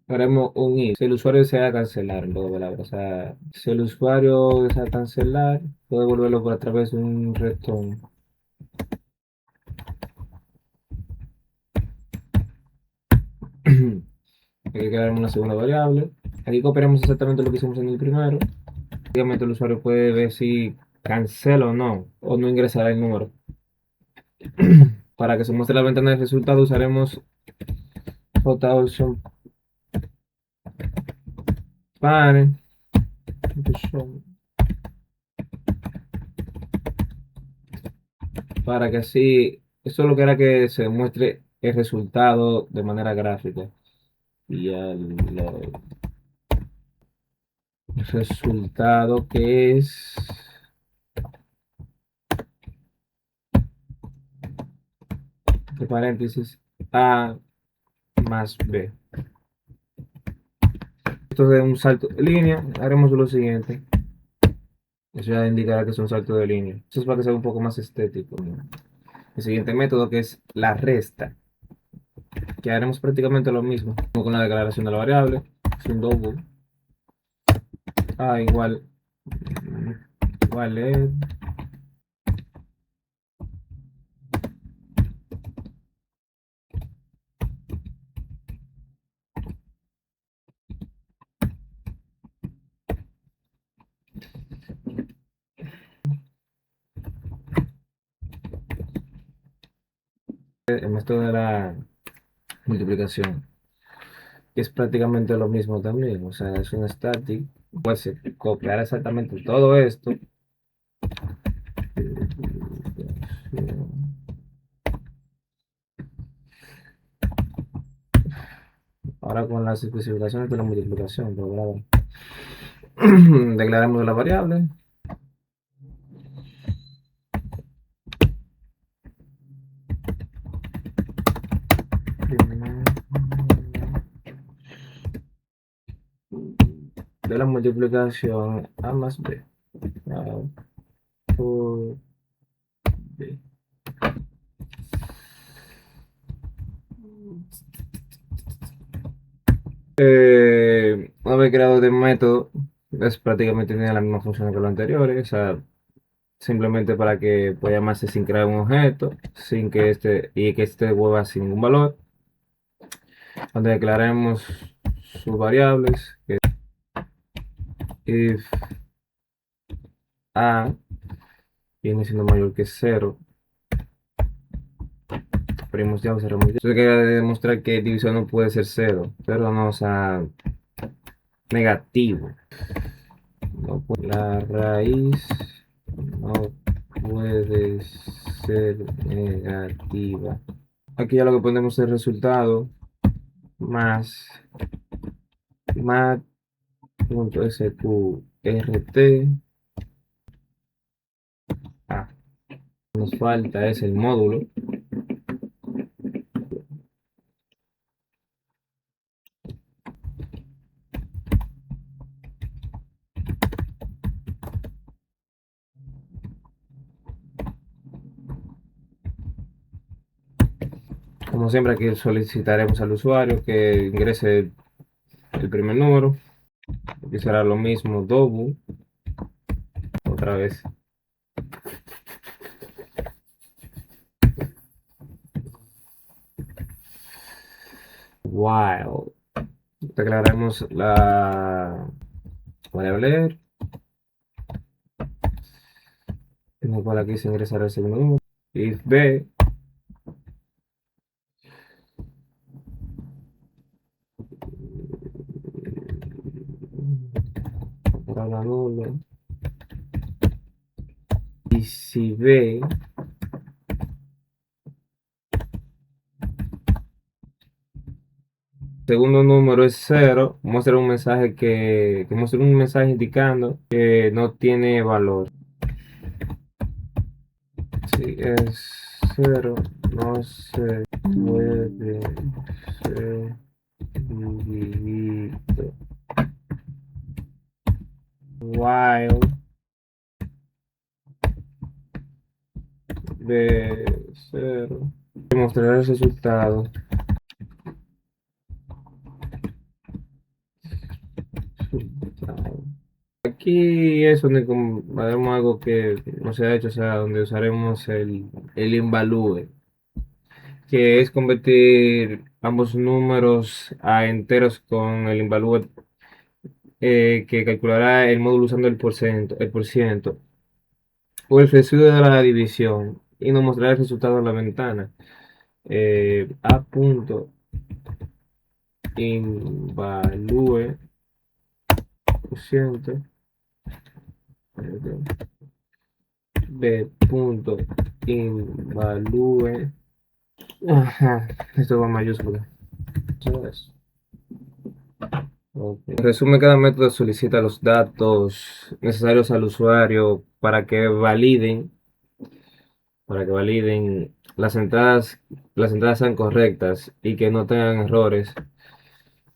Haremos un if. Si el usuario desea cancelar, en pocas palabras, o sea, si el usuario desea cancelar, puede volverlo por a través de un return. Hay que crear una segunda variable. Aquí copiaremos exactamente lo que hicimos en el primero. Obviamente el usuario puede ver si cancela o no ingresará el número. Para que se muestre la ventana de resultados usaremos JOption Panel. Para que así, eso lo que hará que se muestre el resultado de manera gráfica. Y el resultado que es entre paréntesis A más B. Esto de un salto de línea, haremos lo siguiente. Eso ya indicará que es un salto de línea. Eso es para que sea un poco más estético, ¿no? El siguiente método que es la resta, que haremos prácticamente lo mismo como con la declaración de la variable. Es un double A igual es. El método de la multiplicación, que es prácticamente lo mismo también, o sea, es un static, pues copiar exactamente todo esto. Ahora con las especificaciones de la multiplicación, pero bueno, declaramos la variable. De la multiplicación A más B. A por B. Una vez creado este método, es prácticamente tiene la misma función que lo anterior, o sea, simplemente para que pueda llamarse sin crear un objeto, sin que este devuelva sin ningún valor, donde declaremos sus variables, que if A viene siendo mayor que 0, abrimos ya o cerramos ya. Eso quería demostrar que división no puede ser 0, pero no, o sea, negativo. No la raíz no puede ser negativa. Aquí ya lo que ponemos es el resultado más mat.sqrt. Nos falta es el módulo. Como siempre, aquí solicitaremos al usuario que ingrese el primer número. Aquí será lo mismo, double, otra vez. While. Declararemos la variable, en la cual aquí se ingresará el segundo número. If B para la doble. Y si B segundo número es 0, muestra un mensaje que muestra un mensaje indicando que no tiene valor. Si es 0, no se puede ser dividido. While de 0 mostrar el resultado. Aquí es donde haremos algo que no se ha hecho, o sea, donde usaremos el invalúe, que es convertir ambos números a enteros con el invalúe, que calculará el módulo usando el por ciento o el residuo de la división y nos mostrará el resultado en la ventana. A punto invalúe por ciento, B punto invalúe. Ajá, esto va en mayúscula. ¿Sabes? Ok. En resumen, cada método solicita los datos necesarios al usuario para que validen las entradas sean correctas y que no tengan errores.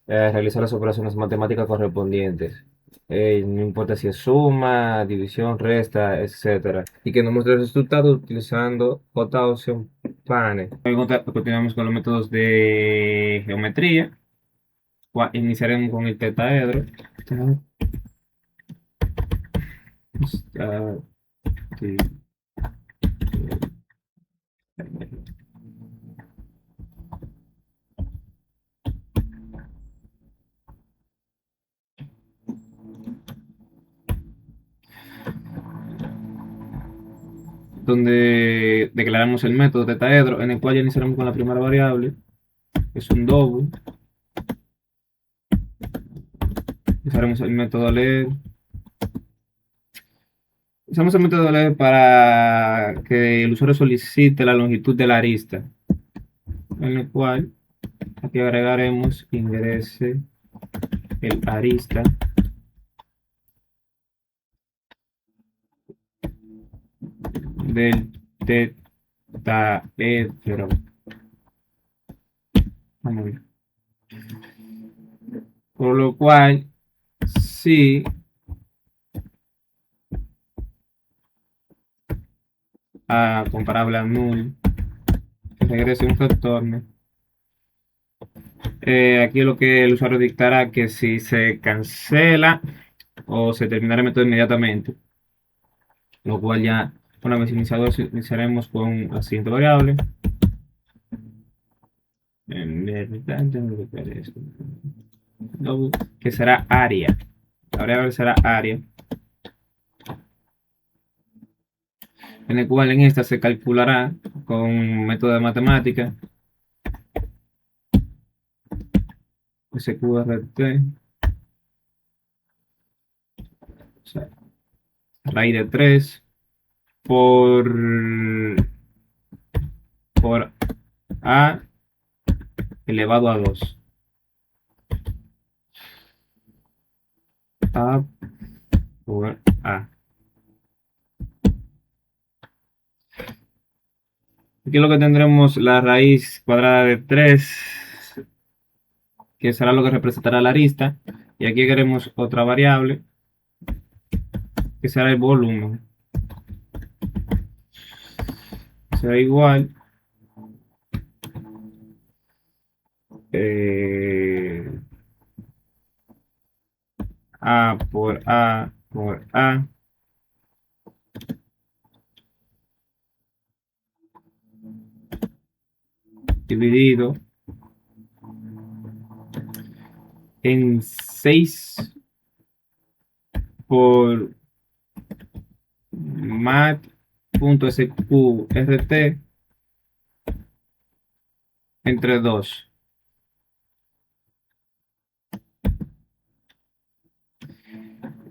Realizar las operaciones matemáticas correspondientes. No importa si es suma, división, resta, etcétera. Y que nos muestre el resultado utilizando J opción pane. Continuamos con los métodos de geometría. Iniciaremos con el tetaedro. Está- sí. Donde declaramos el método tetaedro, en el cual ya iniciaremos con la primera variable, que es un double. Usaremos el método LED. Usamos el método LED para que el usuario solicite la longitud de la arista, en el cual aquí agregaremos ingrese el arista del tetaedro. Vamos a ver. Por lo cual, si A comparable a null, que regrese un retorno. Aquí lo que el usuario dictará que si se cancela o se terminará el método inmediatamente, lo cual ya una vez iniciado iniciaremos con la siguiente variable. Que será área. La variable será área, en el cual en esta se calculará con un método de matemática SQRT, o sea, raíz de 3 por a elevado a 2. A por a. Aquí lo que tendremos la raíz cuadrada de 3, que será lo que representará la arista. Y aquí queremos otra variable, que será el volumen. Será igual a por a por a dividido en 6 por mat.sqrt entre 2.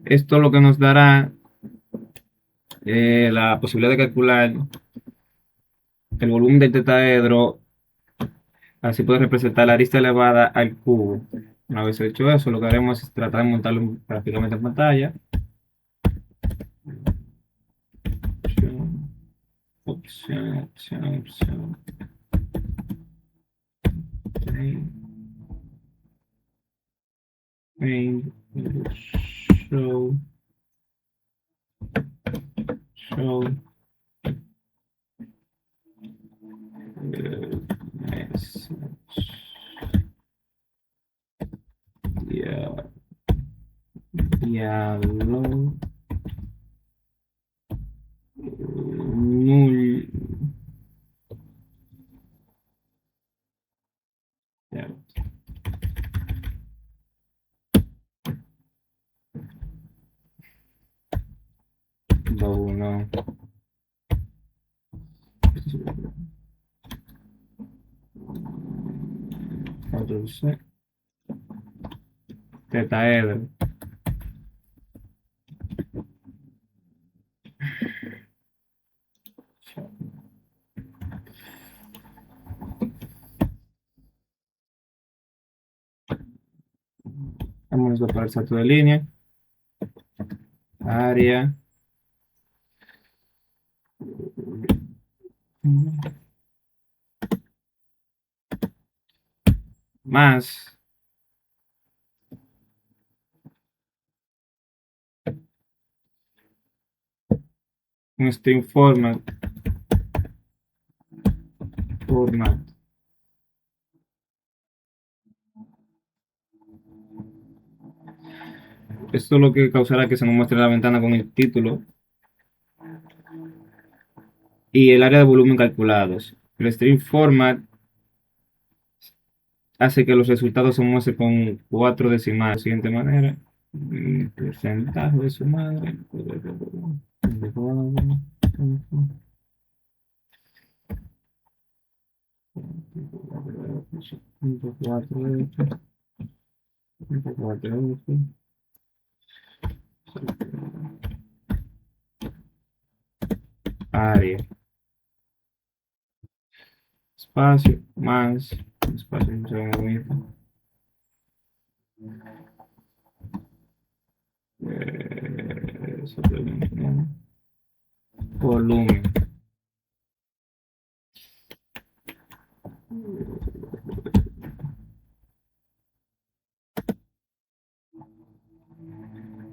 Esto lo que nos dará la posibilidad de calcular el volumen del tetaedro, así puede representar la arista elevada al cubo. Una vez hecho eso, lo que haremos es tratar de montarlo prácticamente en pantalla. Opción. Main, show, message, diálogo, null, ya, no. Entonces, tetaedro. Vamos a para el salto de línea. Área. Más. Un string format. Esto es lo que causará que se nos muestre la ventana con el título y el área de volumen calculados. El string format hace que los resultados se muestren con 4 decimales de la siguiente manera. Porcentaje de su madre. Área. Espacio más espacio volumen.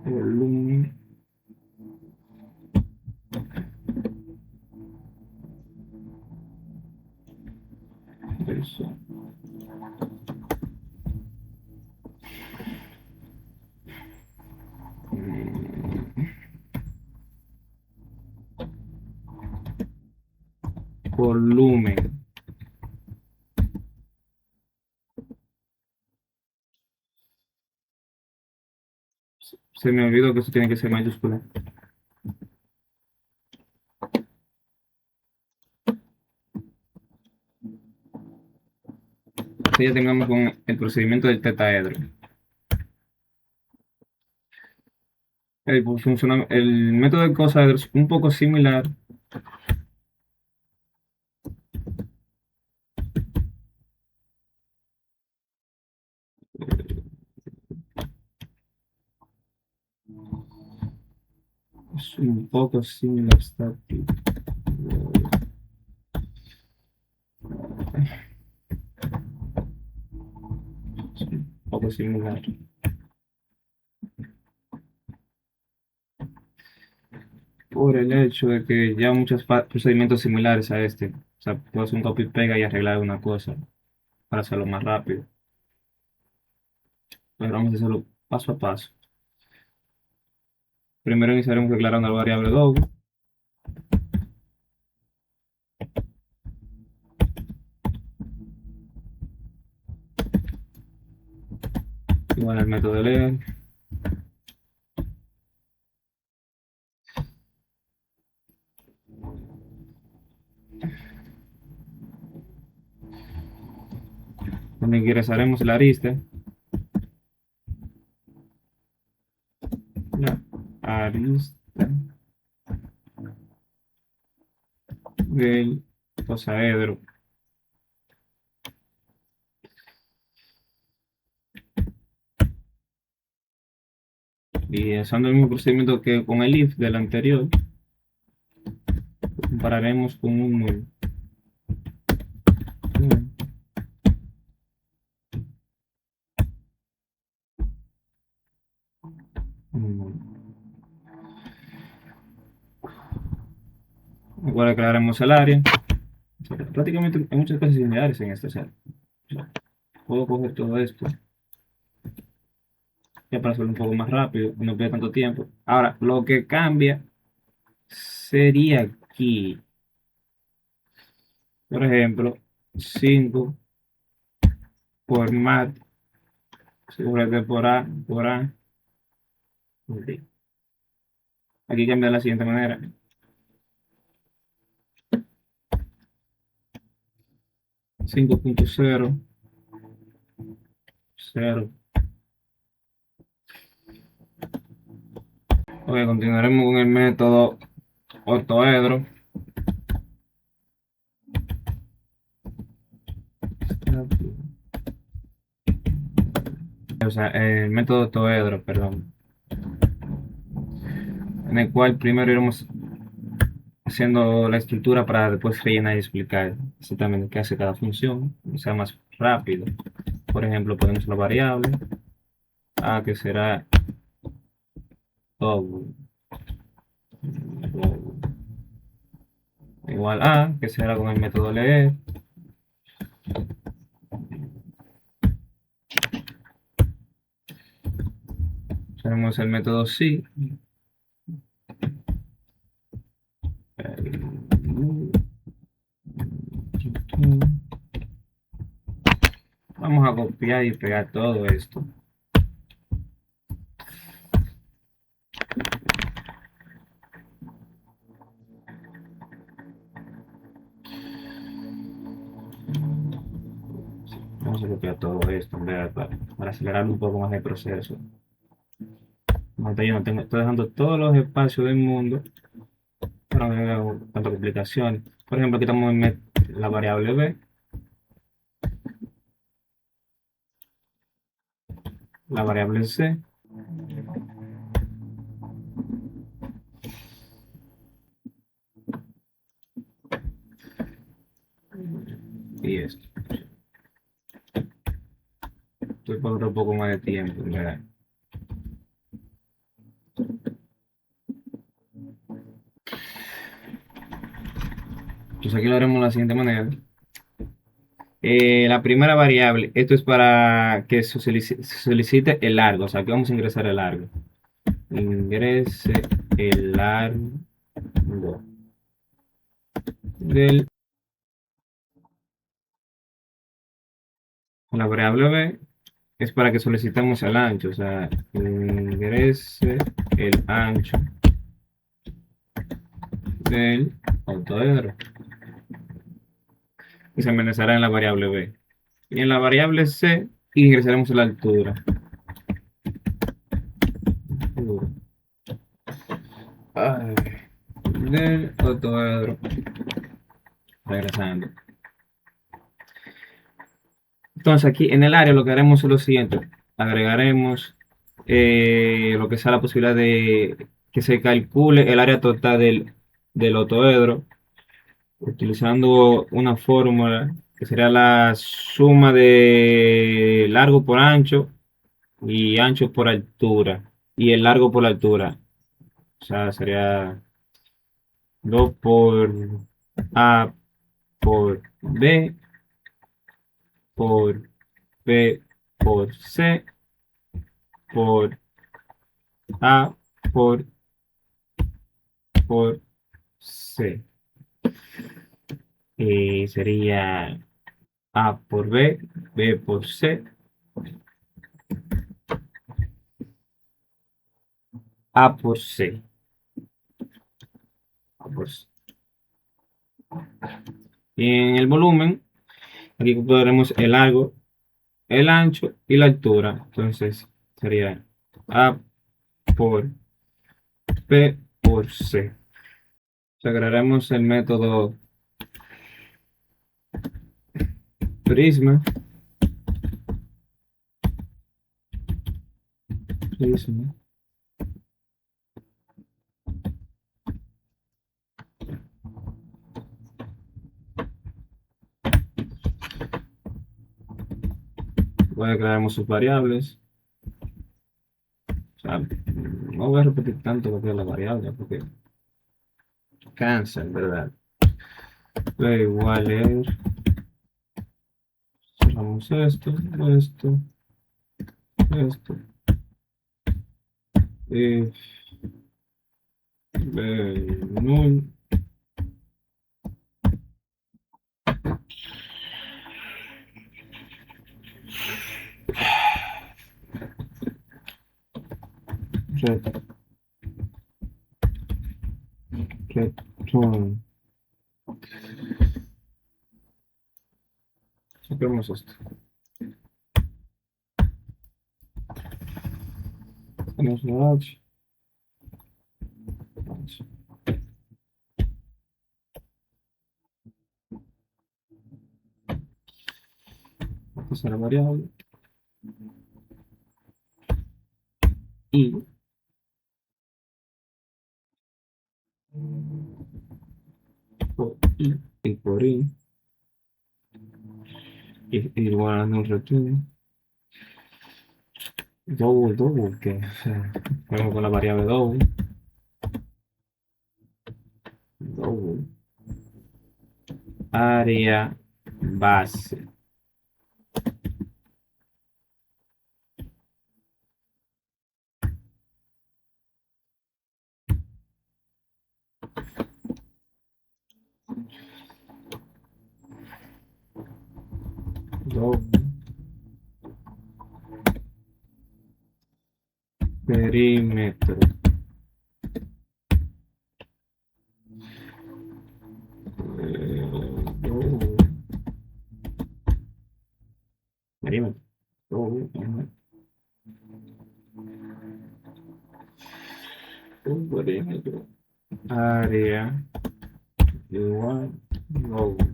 Volumen. Eso. Volumen. Se me olvidó que eso tiene que ser mayúscula. Así ya terminamos con el procedimiento del tetaedro. El método de cosaedro es un poco similar. Es un poco similar. Un poco similar. Por el hecho de que ya muchos procedimientos similares a este. O sea, puedo hacer un copy pega y arreglar una cosa para hacerlo más rápido. Pero vamos a hacerlo paso a paso. Primero iniciaremos declarando la variable dog. Igual el método de leer. Donde ingresaremos la arista. La arista del osaedro. Y usando el mismo procedimiento que con el if del anterior, compararemos con un null. Ahora crearemos el área. Prácticamente hay muchas cosas similares en este set. Puedo coger todo esto ya para hacerlo un poco más rápido, no pierda tanto tiempo. Ahora, lo que cambia sería aquí, por ejemplo, 5 por mat, seguramente por A. Ok. Aquí cambia de la siguiente manera. 5.0, 0. Ok, continuaremos con el método octoedro. O sea, el método octoedro, perdón. En el cual primero iremos haciendo la estructura para después rellenar y explicar exactamente qué hace cada función, que sea más rápido. Por ejemplo, ponemos la variable A, que será todo igual a, que será con el método leer. Tenemos el método sí. Vamos a copiar y pegar todo esto. Vamos a copiar todo esto en vez para acelerar un poco más el proceso. Yo no tengo, estoy dejando todos los espacios del mundo para no tener tantas complicaciones. Por ejemplo, aquí estamos en la variable b, la variable c, y esto. Estoy por otro poco más de tiempo, ¿verdad? Entonces aquí lo haremos de la siguiente manera. La primera variable, esto es para que se solicite el largo, o sea, que vamos a ingresar el largo. Ingrese el largo del la variable b es para que solicitemos el ancho, o sea, ingrese el ancho del octoedro y se ingresará en la variable b. Y en la variable c ingresaremos la altura. Ay, del octoedro. Regresando. Entonces aquí en el área lo que haremos es lo siguiente. Agregaremos lo que sea la posibilidad de que se calcule el área total del octoedro utilizando una fórmula que sería la suma de largo por ancho y ancho por altura y el largo por altura. O sea, sería 2 por A por B por B por C por A por C. Sería A por B, B por C, A por C. A por C. Y en el volumen, aquí podremos el largo, el ancho y la altura. Entonces sería A por B por C. Agregaremos el método Prisma. Prisma. Voy a crear sus variables. O sea, no voy a repetir tanto lo que es la variable porque cansa, en verdad. Igual es. Cerramos esto, esto. Y null. Red, return. Saquemos esto. Tenemos la H. Esta es la variable. Y por y por i. Y igual a un return. Double, que o sea, vamos con la variable double. Área base. Double. Perímetro. Double. Perímetro. Double. Perímetro. Área igual double.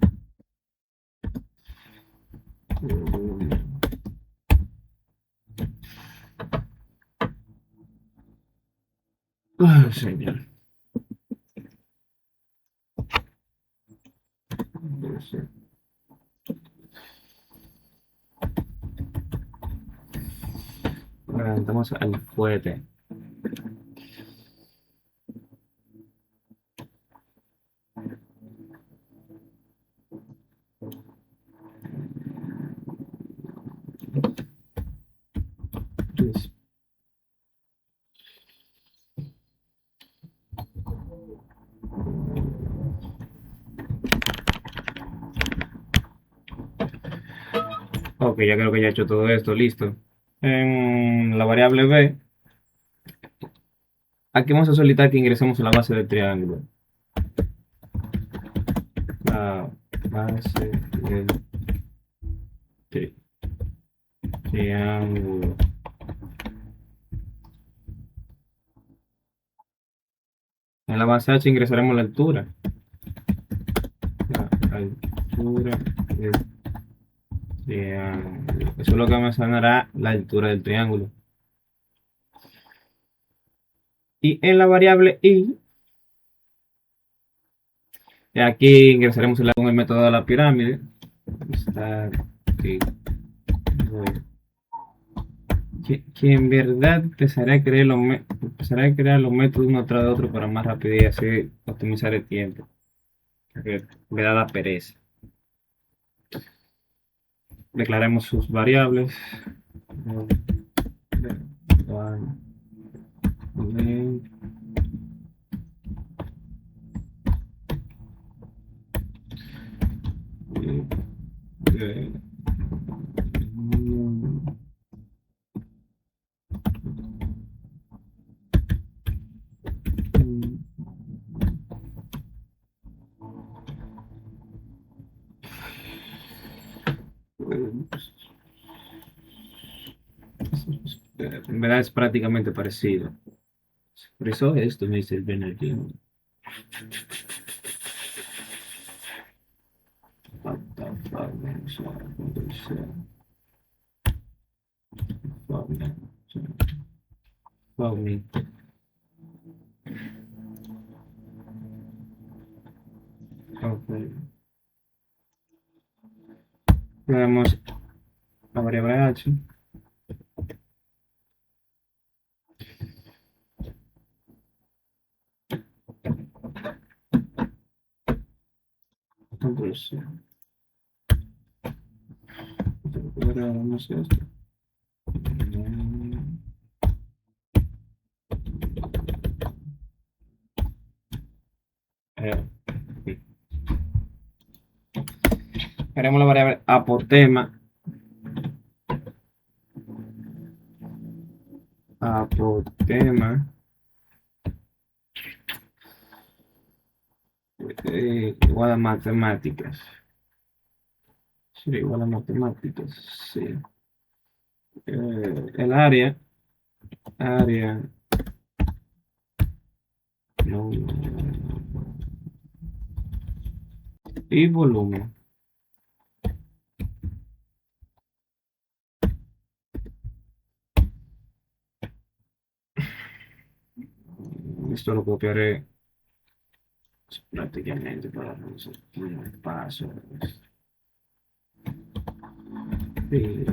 Señor. Levantamos al fuerte. Ok, ya creo que ya he hecho todo esto, listo. En la variable b, aquí vamos a solicitar que ingresemos a la base del triángulo. La base del triángulo. En la base H ingresaremos la altura. La altura del triángulo. Eso es lo que me sanará la altura del triángulo. Y en la variable i, aquí ingresaremos con el método de la pirámide. Está aquí. Que en verdad empezaré a crear los métodos uno tras de otro para más rápido y así optimizar el tiempo. Porque me da la pereza. Declaremos sus variables. En verdad es prácticamente parecido. Por eso esto me dice el Bernardino. What the fuck, man? Foggy. Ok. Tenemos la variable h. Entonces, agregamos esto. Eh, Queremos la variable apotema. Igual a matemáticas. Sería igual a matemáticas, sí. El área, no, y volumen. Esto lo copiaré prácticamente para no sé, un paso. Sí,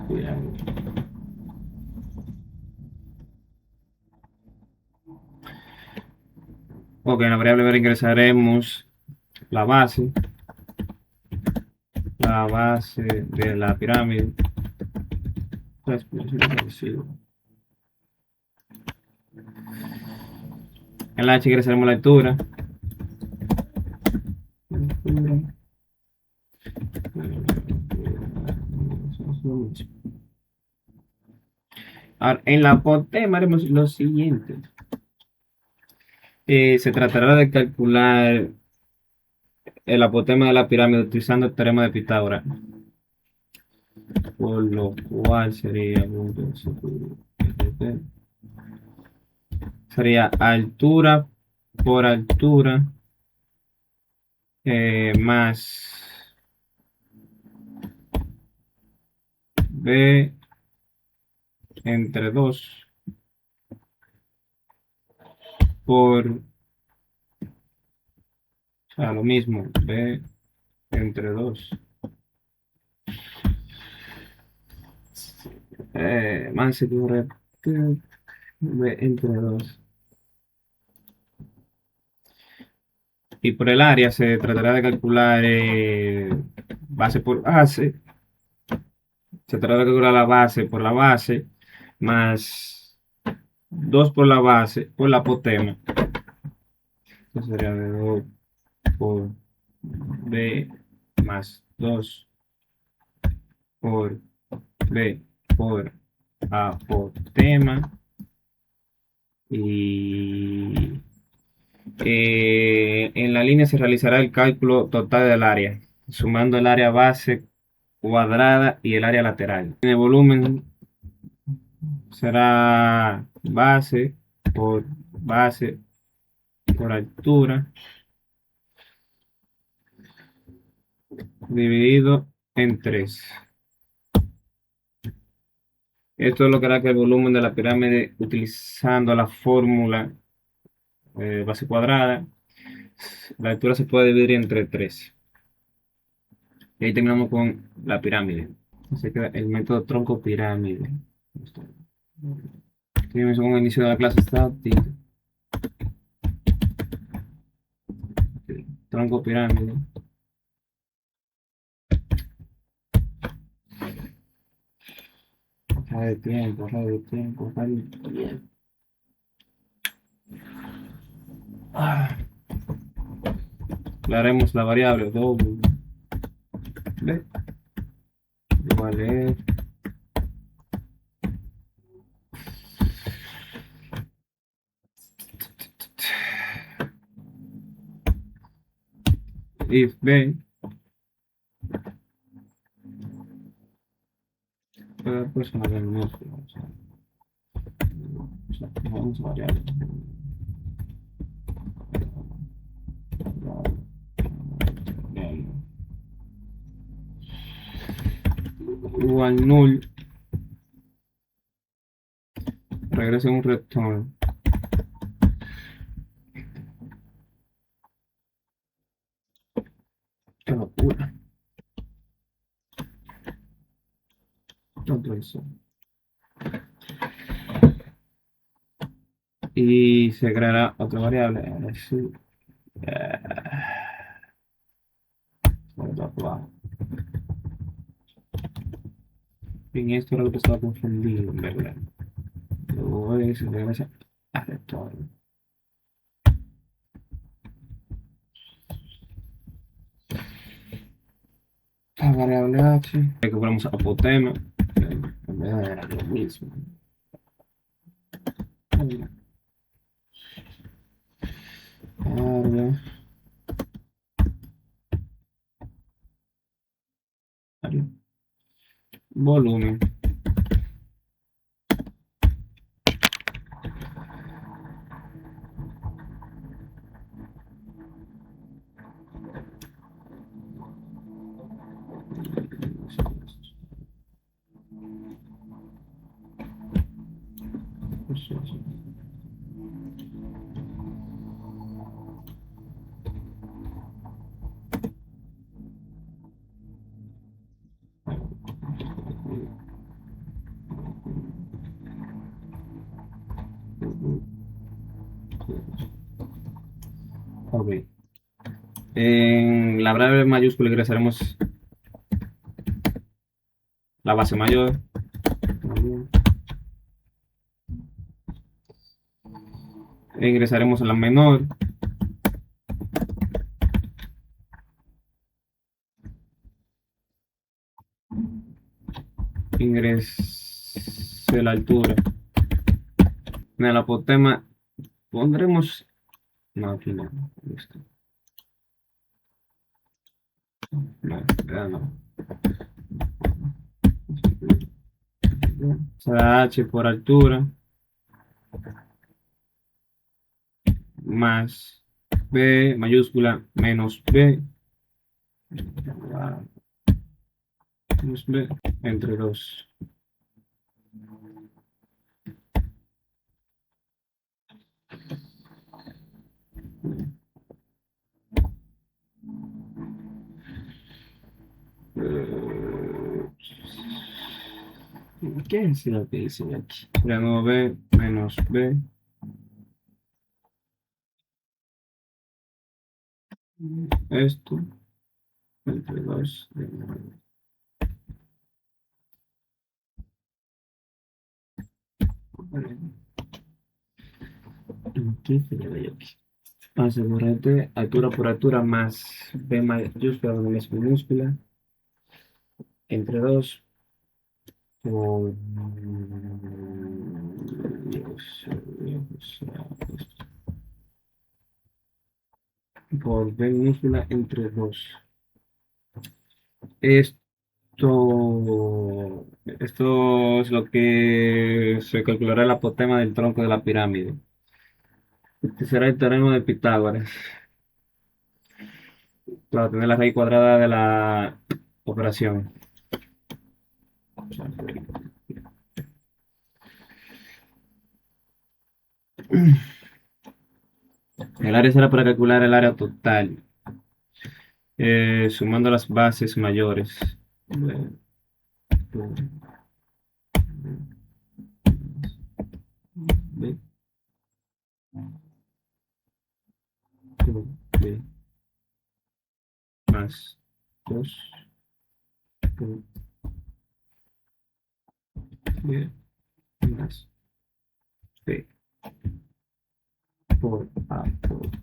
cuidado. Ok, en la variable ver ingresaremos la base de la pirámide. En la H ingresaremos la altura. Ahora, en la apotema haremos lo siguiente. Se tratará de calcular el apotema de la pirámide utilizando el teorema de Pitágoras, por lo cual sería altura por altura más b entre 2 por, o sea, lo mismo, b entre 2 más se correcto b entre 2. Y por el área se tratará de calcular base por base. Se tratará de calcular la base por la base más 2 por la base por la apotema. Esto sería de 2 por b más 2 por b por apotema. Y en la línea se realizará el cálculo total del área, sumando el área base cuadrada y el área lateral. En el volumen será base por altura dividido en 3. Esto es lo que hará que el volumen de la pirámide, utilizando la fórmula base cuadrada, la altura se puede dividir entre 3. Y ahí terminamos con la pirámide. Así que el método tronco pirámide. Tenemos un inicio de la clase estática. Tronco pirámide. Radio tiempo. Le haremos la variable doble. Igual es if b, pues una vez vamos a variable. igual null, regresa un return. Qué locura. Otro eso. Y se creará otra variable. Ahora sí. Otra abajo. Bien, esto era lo que estaba confundido, en verdad. Luego se regresa a return. La variable h, que ponemos apotema, en vez de lo mismo. Carga. Volumen. Ok. En la variable mayúscula ingresaremos la base mayor. E ingresaremos en la menor. Ingrese la altura. En el apotema pondremos. No, aquí no. Listo. No, ya no. Será H por altura más B mayúscula menos B menos B entre 2. ¿Qué es lo que dice aquí? Grano B menos B. Esto entre 2. ¿Qué sería aquí? Asegúrate altura por altura más B mayúscula menos minúscula entre 2 por por B minúscula entre 2. Esto es lo que se calculará el apotema del tronco de la pirámide. Este será el teorema de Pitágoras para obtener la raíz cuadrada de la operación. El área será para calcular el área total, sumando las bases mayores. B, B, más 2, B, más B, por A, por B.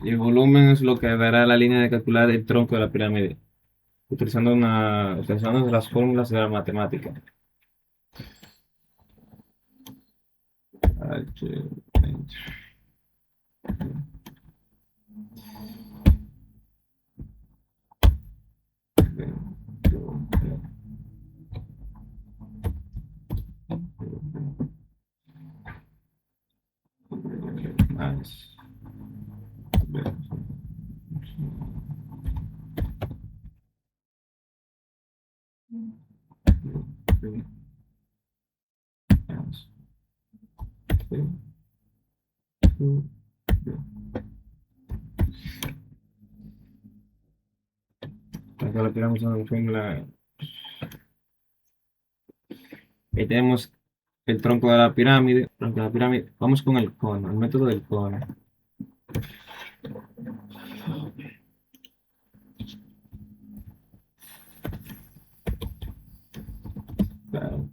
Y el volumen es lo que dará la línea de calcular el tronco de la pirámide, utilizando las fórmulas de la matemática. H, más B. porque la pirámide es una fórmula. Ahí tenemos el tronco de la pirámide. Vamos con el cono, el método del cono. Claro.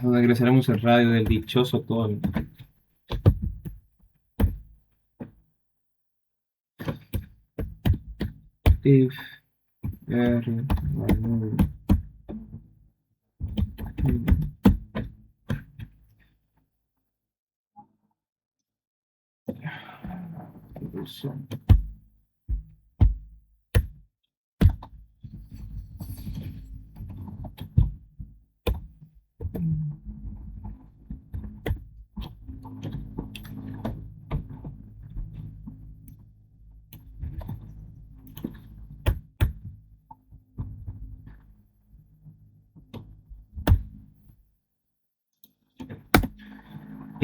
Donde ingresaremos el radio del dichoso cono. If R valor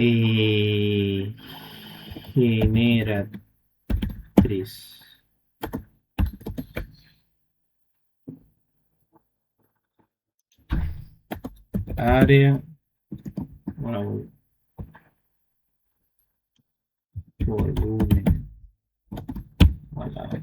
y generatriz. Área, bueno, volumen, voilà.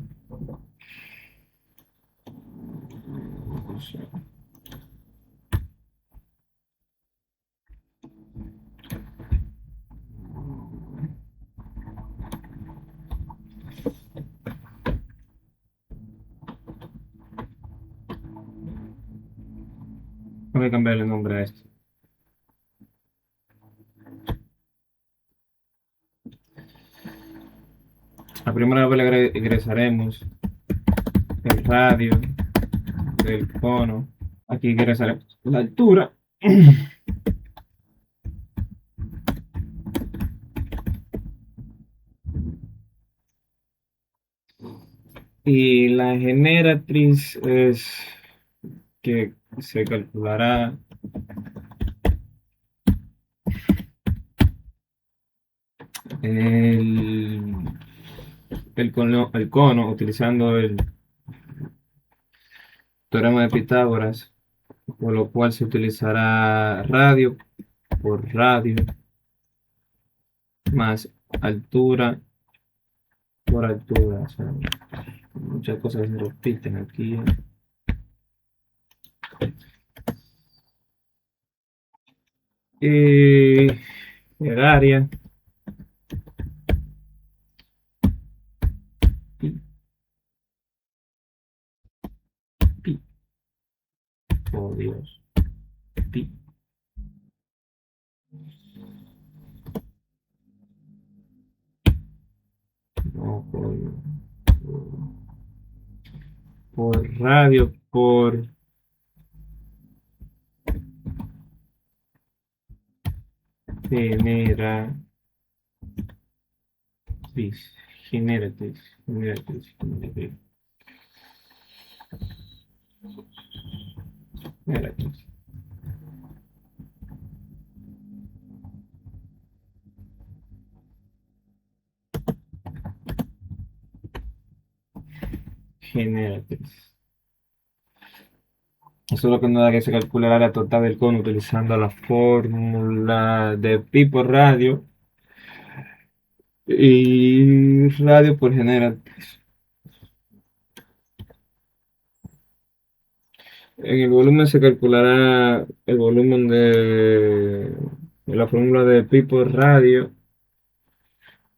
Voy a cambiarle el nombre a esto. La primera vez le ingresaremos el radio del cono. Aquí ingresaremos la altura. Y la generatriz es que se calculará el, el cono utilizando el teorema de Pitágoras, por lo cual se utilizará radio por radio más altura por altura. O sea, muchas cosas se repiten aquí. Y el área. Pi. Oh Dios. Pi. No, por radio, por generatriz, generatriz, generatriz, generatriz, generatriz. Generatriz. Eso es lo que nos da que se calcula el área total del cono utilizando la fórmula de pi por radio y radio por generatriz. En el volumen se calculará el volumen de la fórmula de pi por radio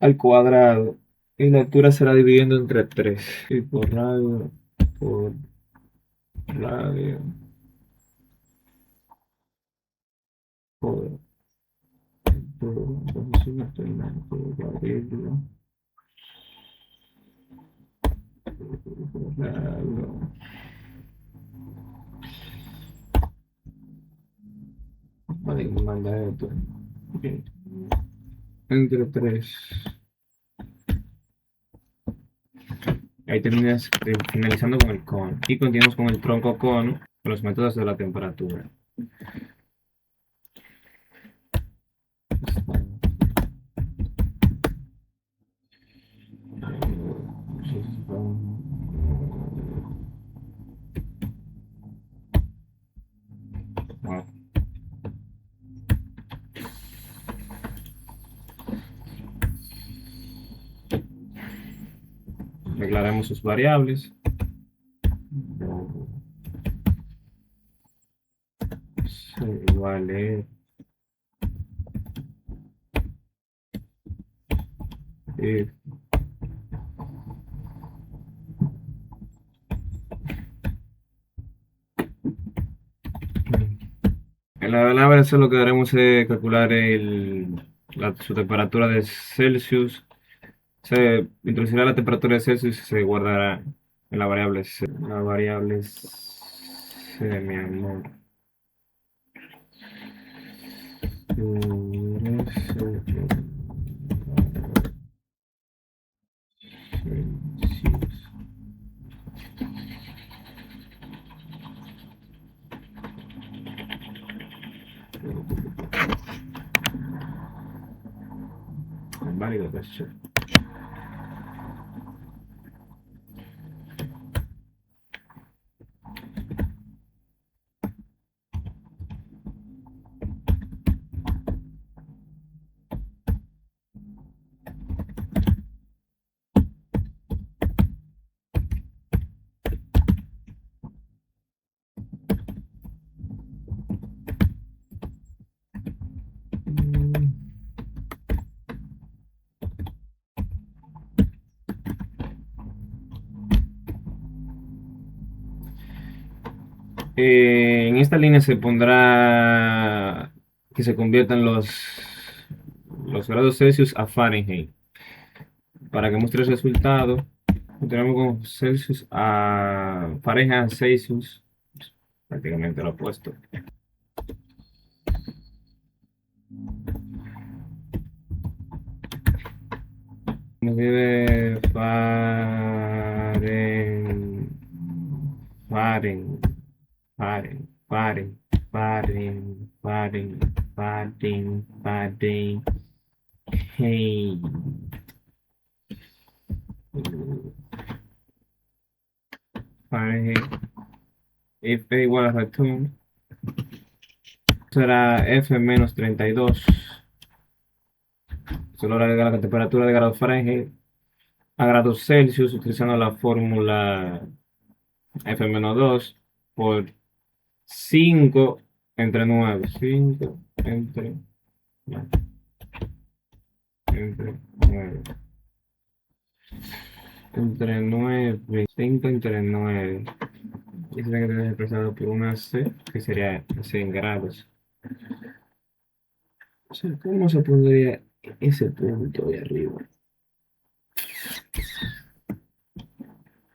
al cuadrado y la altura será dividiendo entre 3. Pi por radio por Entonces simultáneamente voy a abrirlo. Cerrarlo. Vale, me manda esto. Bien. Entre 3. Ahí terminas finalizando con el cono. Y continuamos con el tronco cono, con los métodos de la temperatura. Bueno, declaramos sus variables. Vale. Eh, En la palabra eso lo que haremos es calcular su temperatura de Celsius. Se introducirá la temperatura de Celsius y se guardará en la variable C. La variable C, mi amor. Celsius. Válido, pues. En esta línea se pondrá que se conviertan los grados Celsius a Fahrenheit. Para que muestre el resultado, tenemos con Celsius a Fahrenheit a Celsius, prácticamente lo opuesto. Nos debe Fahrenheit. Fahrenheit, Fahrenheit, Fahrenheit, Fahrenheit, Fahrenheit, Fahrenheit, Fahrenheit, hey. Fahrenheit, if es igual a return, será F menos 32. Solo agregar la temperatura de grados Fahrenheit a grados Celsius utilizando la fórmula F menos 2 por 5 entre 9. 5 entre 9. Entre 9. 5 entre 9. Y se tiene que tener expresado por una C, que sería 100 grados. O sea, ¿cómo se pondría ese punto de arriba?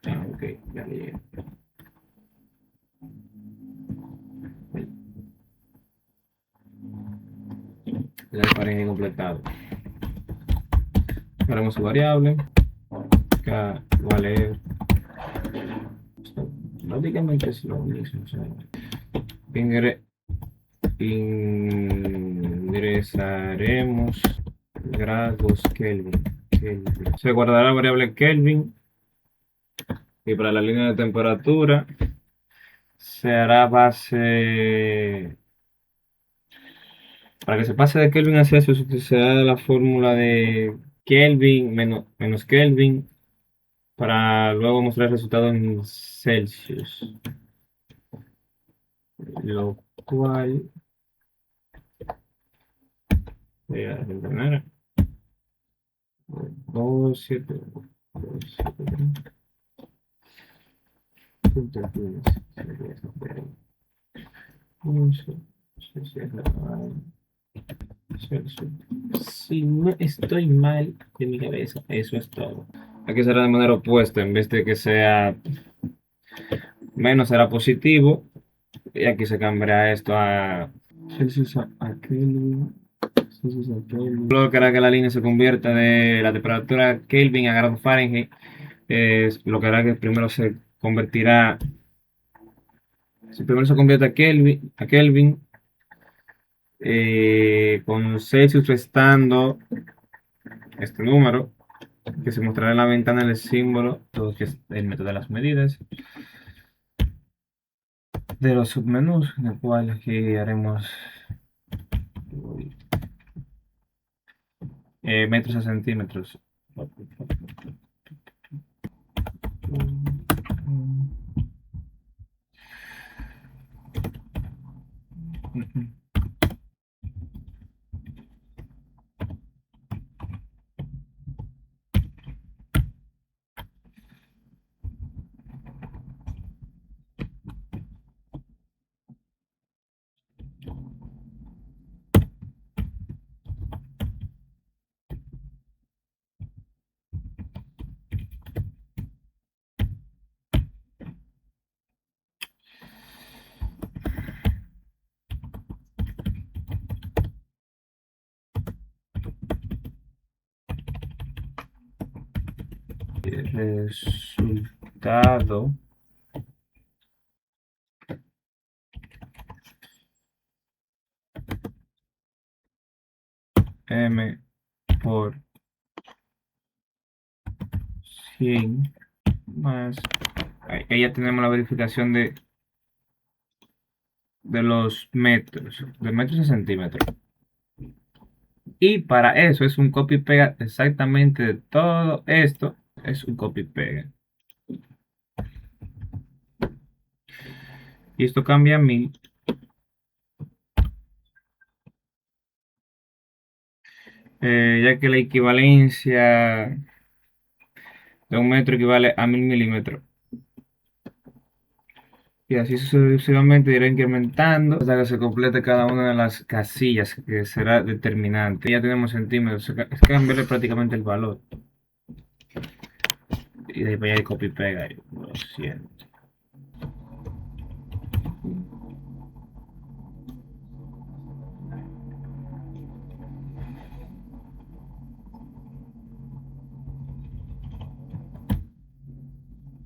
Ah, ok, ya llegué. La pareja completado. Haremos su variable. K vale. Lógicamente es lo mismo. O sea, ingresaremos grados Kelvin. Se guardará la variable Kelvin. Y para la línea de temperatura se hará base. Para que se pase de Kelvin a Celsius, se utilizará la fórmula de Kelvin menos Kelvin para luego mostrar el resultado en Celsius. Lo cual voy a reordenar. 2, 7, 2, 7, 3. Si no estoy mal de mi cabeza, eso es todo. Aquí será de manera opuesta, en vez de que sea menos será positivo, y aquí se cambiará esto a Celsius a Kelvin. Celsius a Kelvin. Luego que hará que la línea se convierta de la temperatura Kelvin a grado Fahrenheit, es lo que hará que primero se convertirá, si primero se convierte a Kelvin con Celsius restando este número, que se mostrará en la ventana el símbolo, todo que es el método de las medidas de los submenús, en el cual aquí haremos metros a centímetros. Resultado M por 100 más. Ahí ya tenemos la verificación de los metros, de metros a centímetros. Y para eso es un copy pega exactamente de todo esto. Es un copy pega. Y esto cambia a 1000. Ya que la equivalencia de un metro equivale a 1000 milímetros. Y así sucesivamente irá incrementando hasta que se complete cada una de las casillas que será determinante. Ya tenemos centímetros, es cambiarle prácticamente el valor. Y de ahí para allá hay copy y pega. Lo siento.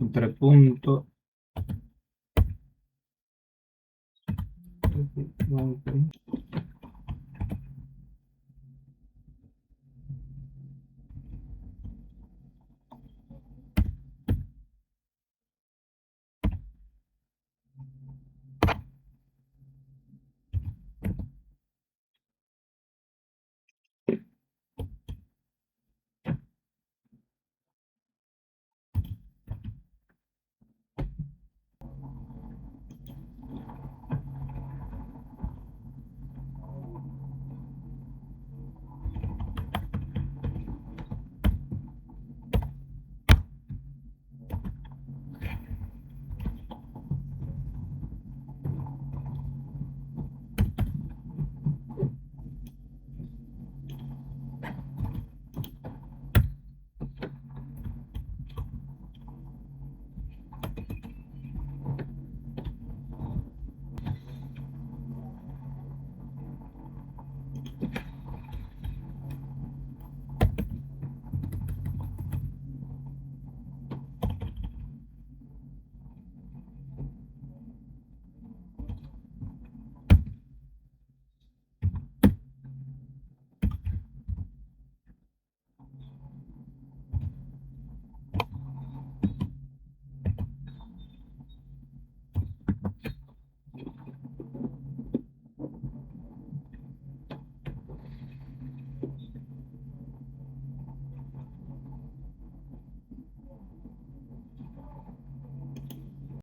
Entre puntos.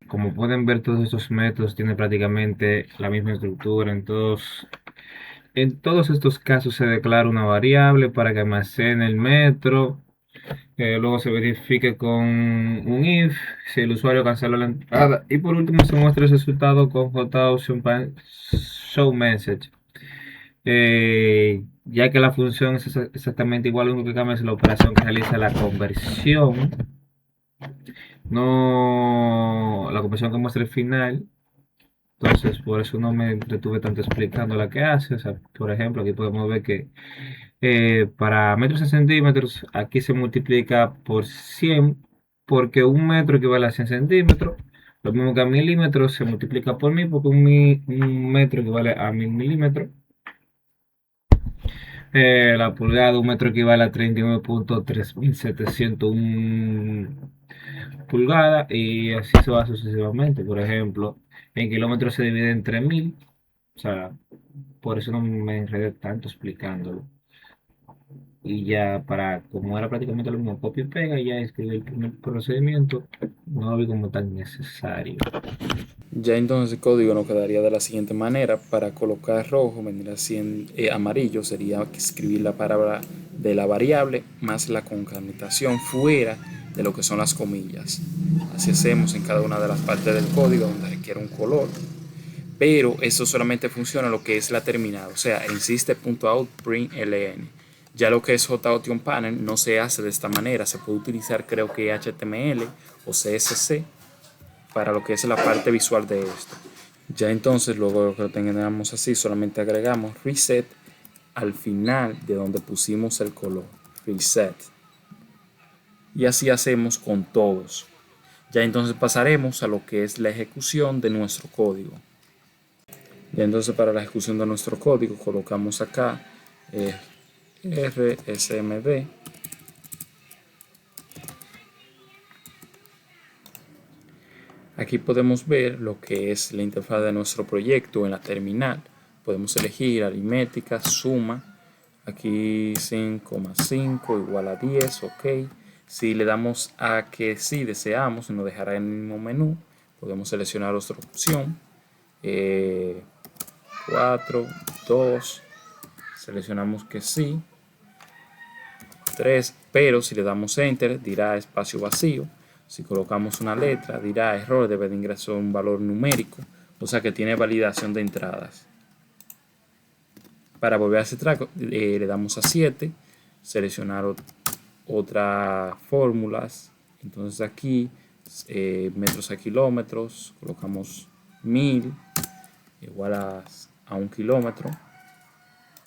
Como pueden ver, todos estos métodos tienen prácticamente la misma estructura. En todos estos casos se declara una variable para que almacene el metro. Luego se verifique con un if si el usuario canceló la entrada. Y por último se muestra el resultado con JOption show message. ya que la función es exactamente igual, lo único que cambia es la operación que realiza la conversión, no la conversión que muestra el final. Entonces, por eso no me detuve tanto explicando la que hace. O sea, por ejemplo, aquí podemos ver que para metros en centímetros, aquí se multiplica por 100, porque un metro equivale a 100 centímetros. Lo mismo que a milímetros se multiplica por 1000, porque un metro equivale a 1000 milímetros. La pulgada de un metro equivale a 39.3701 pulgadas, y así se va sucesivamente. Por ejemplo, en kilómetros se divide entre 1000. O sea, por eso no me enredé tanto explicándolo. Y ya para, como era prácticamente lo mismo, copia y pega, ya escribí el primer procedimiento, no lo vi como tan necesario. Ya entonces el código nos quedaría de la siguiente manera. Para colocar rojo vendría siendo amarillo, sería escribir la palabra de la variable más la concatenación fuera de lo que son las comillas. Así hacemos en cada una de las partes del código donde requiere un color. Pero eso solamente funciona lo que es la terminal, o sea, en system.out.println. Ya lo que es JOtionPanel no se hace de esta manera, se puede utilizar creo que HTML o CSS para lo que es la parte visual de esto. Ya entonces, luego que lo tengamos así, solamente agregamos reset al final de donde pusimos el color, reset. Y así hacemos con todos. Ya entonces pasaremos a lo que es la ejecución de nuestro código. Y entonces para la ejecución de nuestro código colocamos acá rsmd. Aquí podemos ver lo que es la interfaz de nuestro proyecto en la terminal. Podemos elegir aritmética, suma. Aquí 5,5 igual a 10, ok. Si le damos a que sí deseamos, nos dejará en el mismo menú. Podemos seleccionar otra opción. 4, 2, seleccionamos que sí, 3, pero si le damos enter dirá espacio vacío. Si colocamos una letra dirá error, debe de ingresar un valor numérico, o sea que tiene validación de entradas. Para volver a ese track le damos a 7, seleccionar otras fórmulas. Entonces aquí metros a kilómetros, colocamos 1000 igual a 1 kilómetro.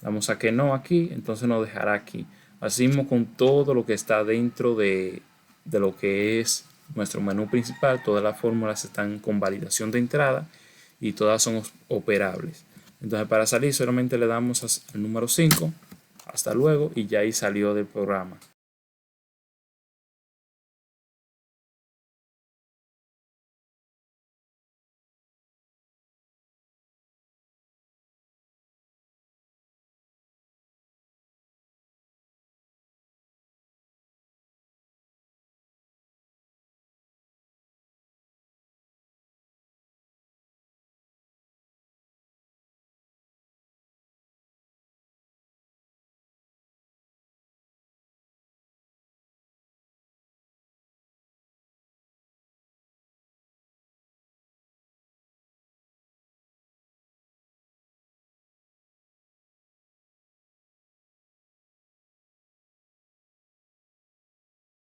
Damos a que no aquí, entonces nos dejará aquí. Así mismo con todo lo que está dentro de lo que es nuestro menú principal, todas las fórmulas están con validación de entrada y todas son operables. Entonces para salir solamente le damos al número 5, hasta luego, y ya ahí salió del programa.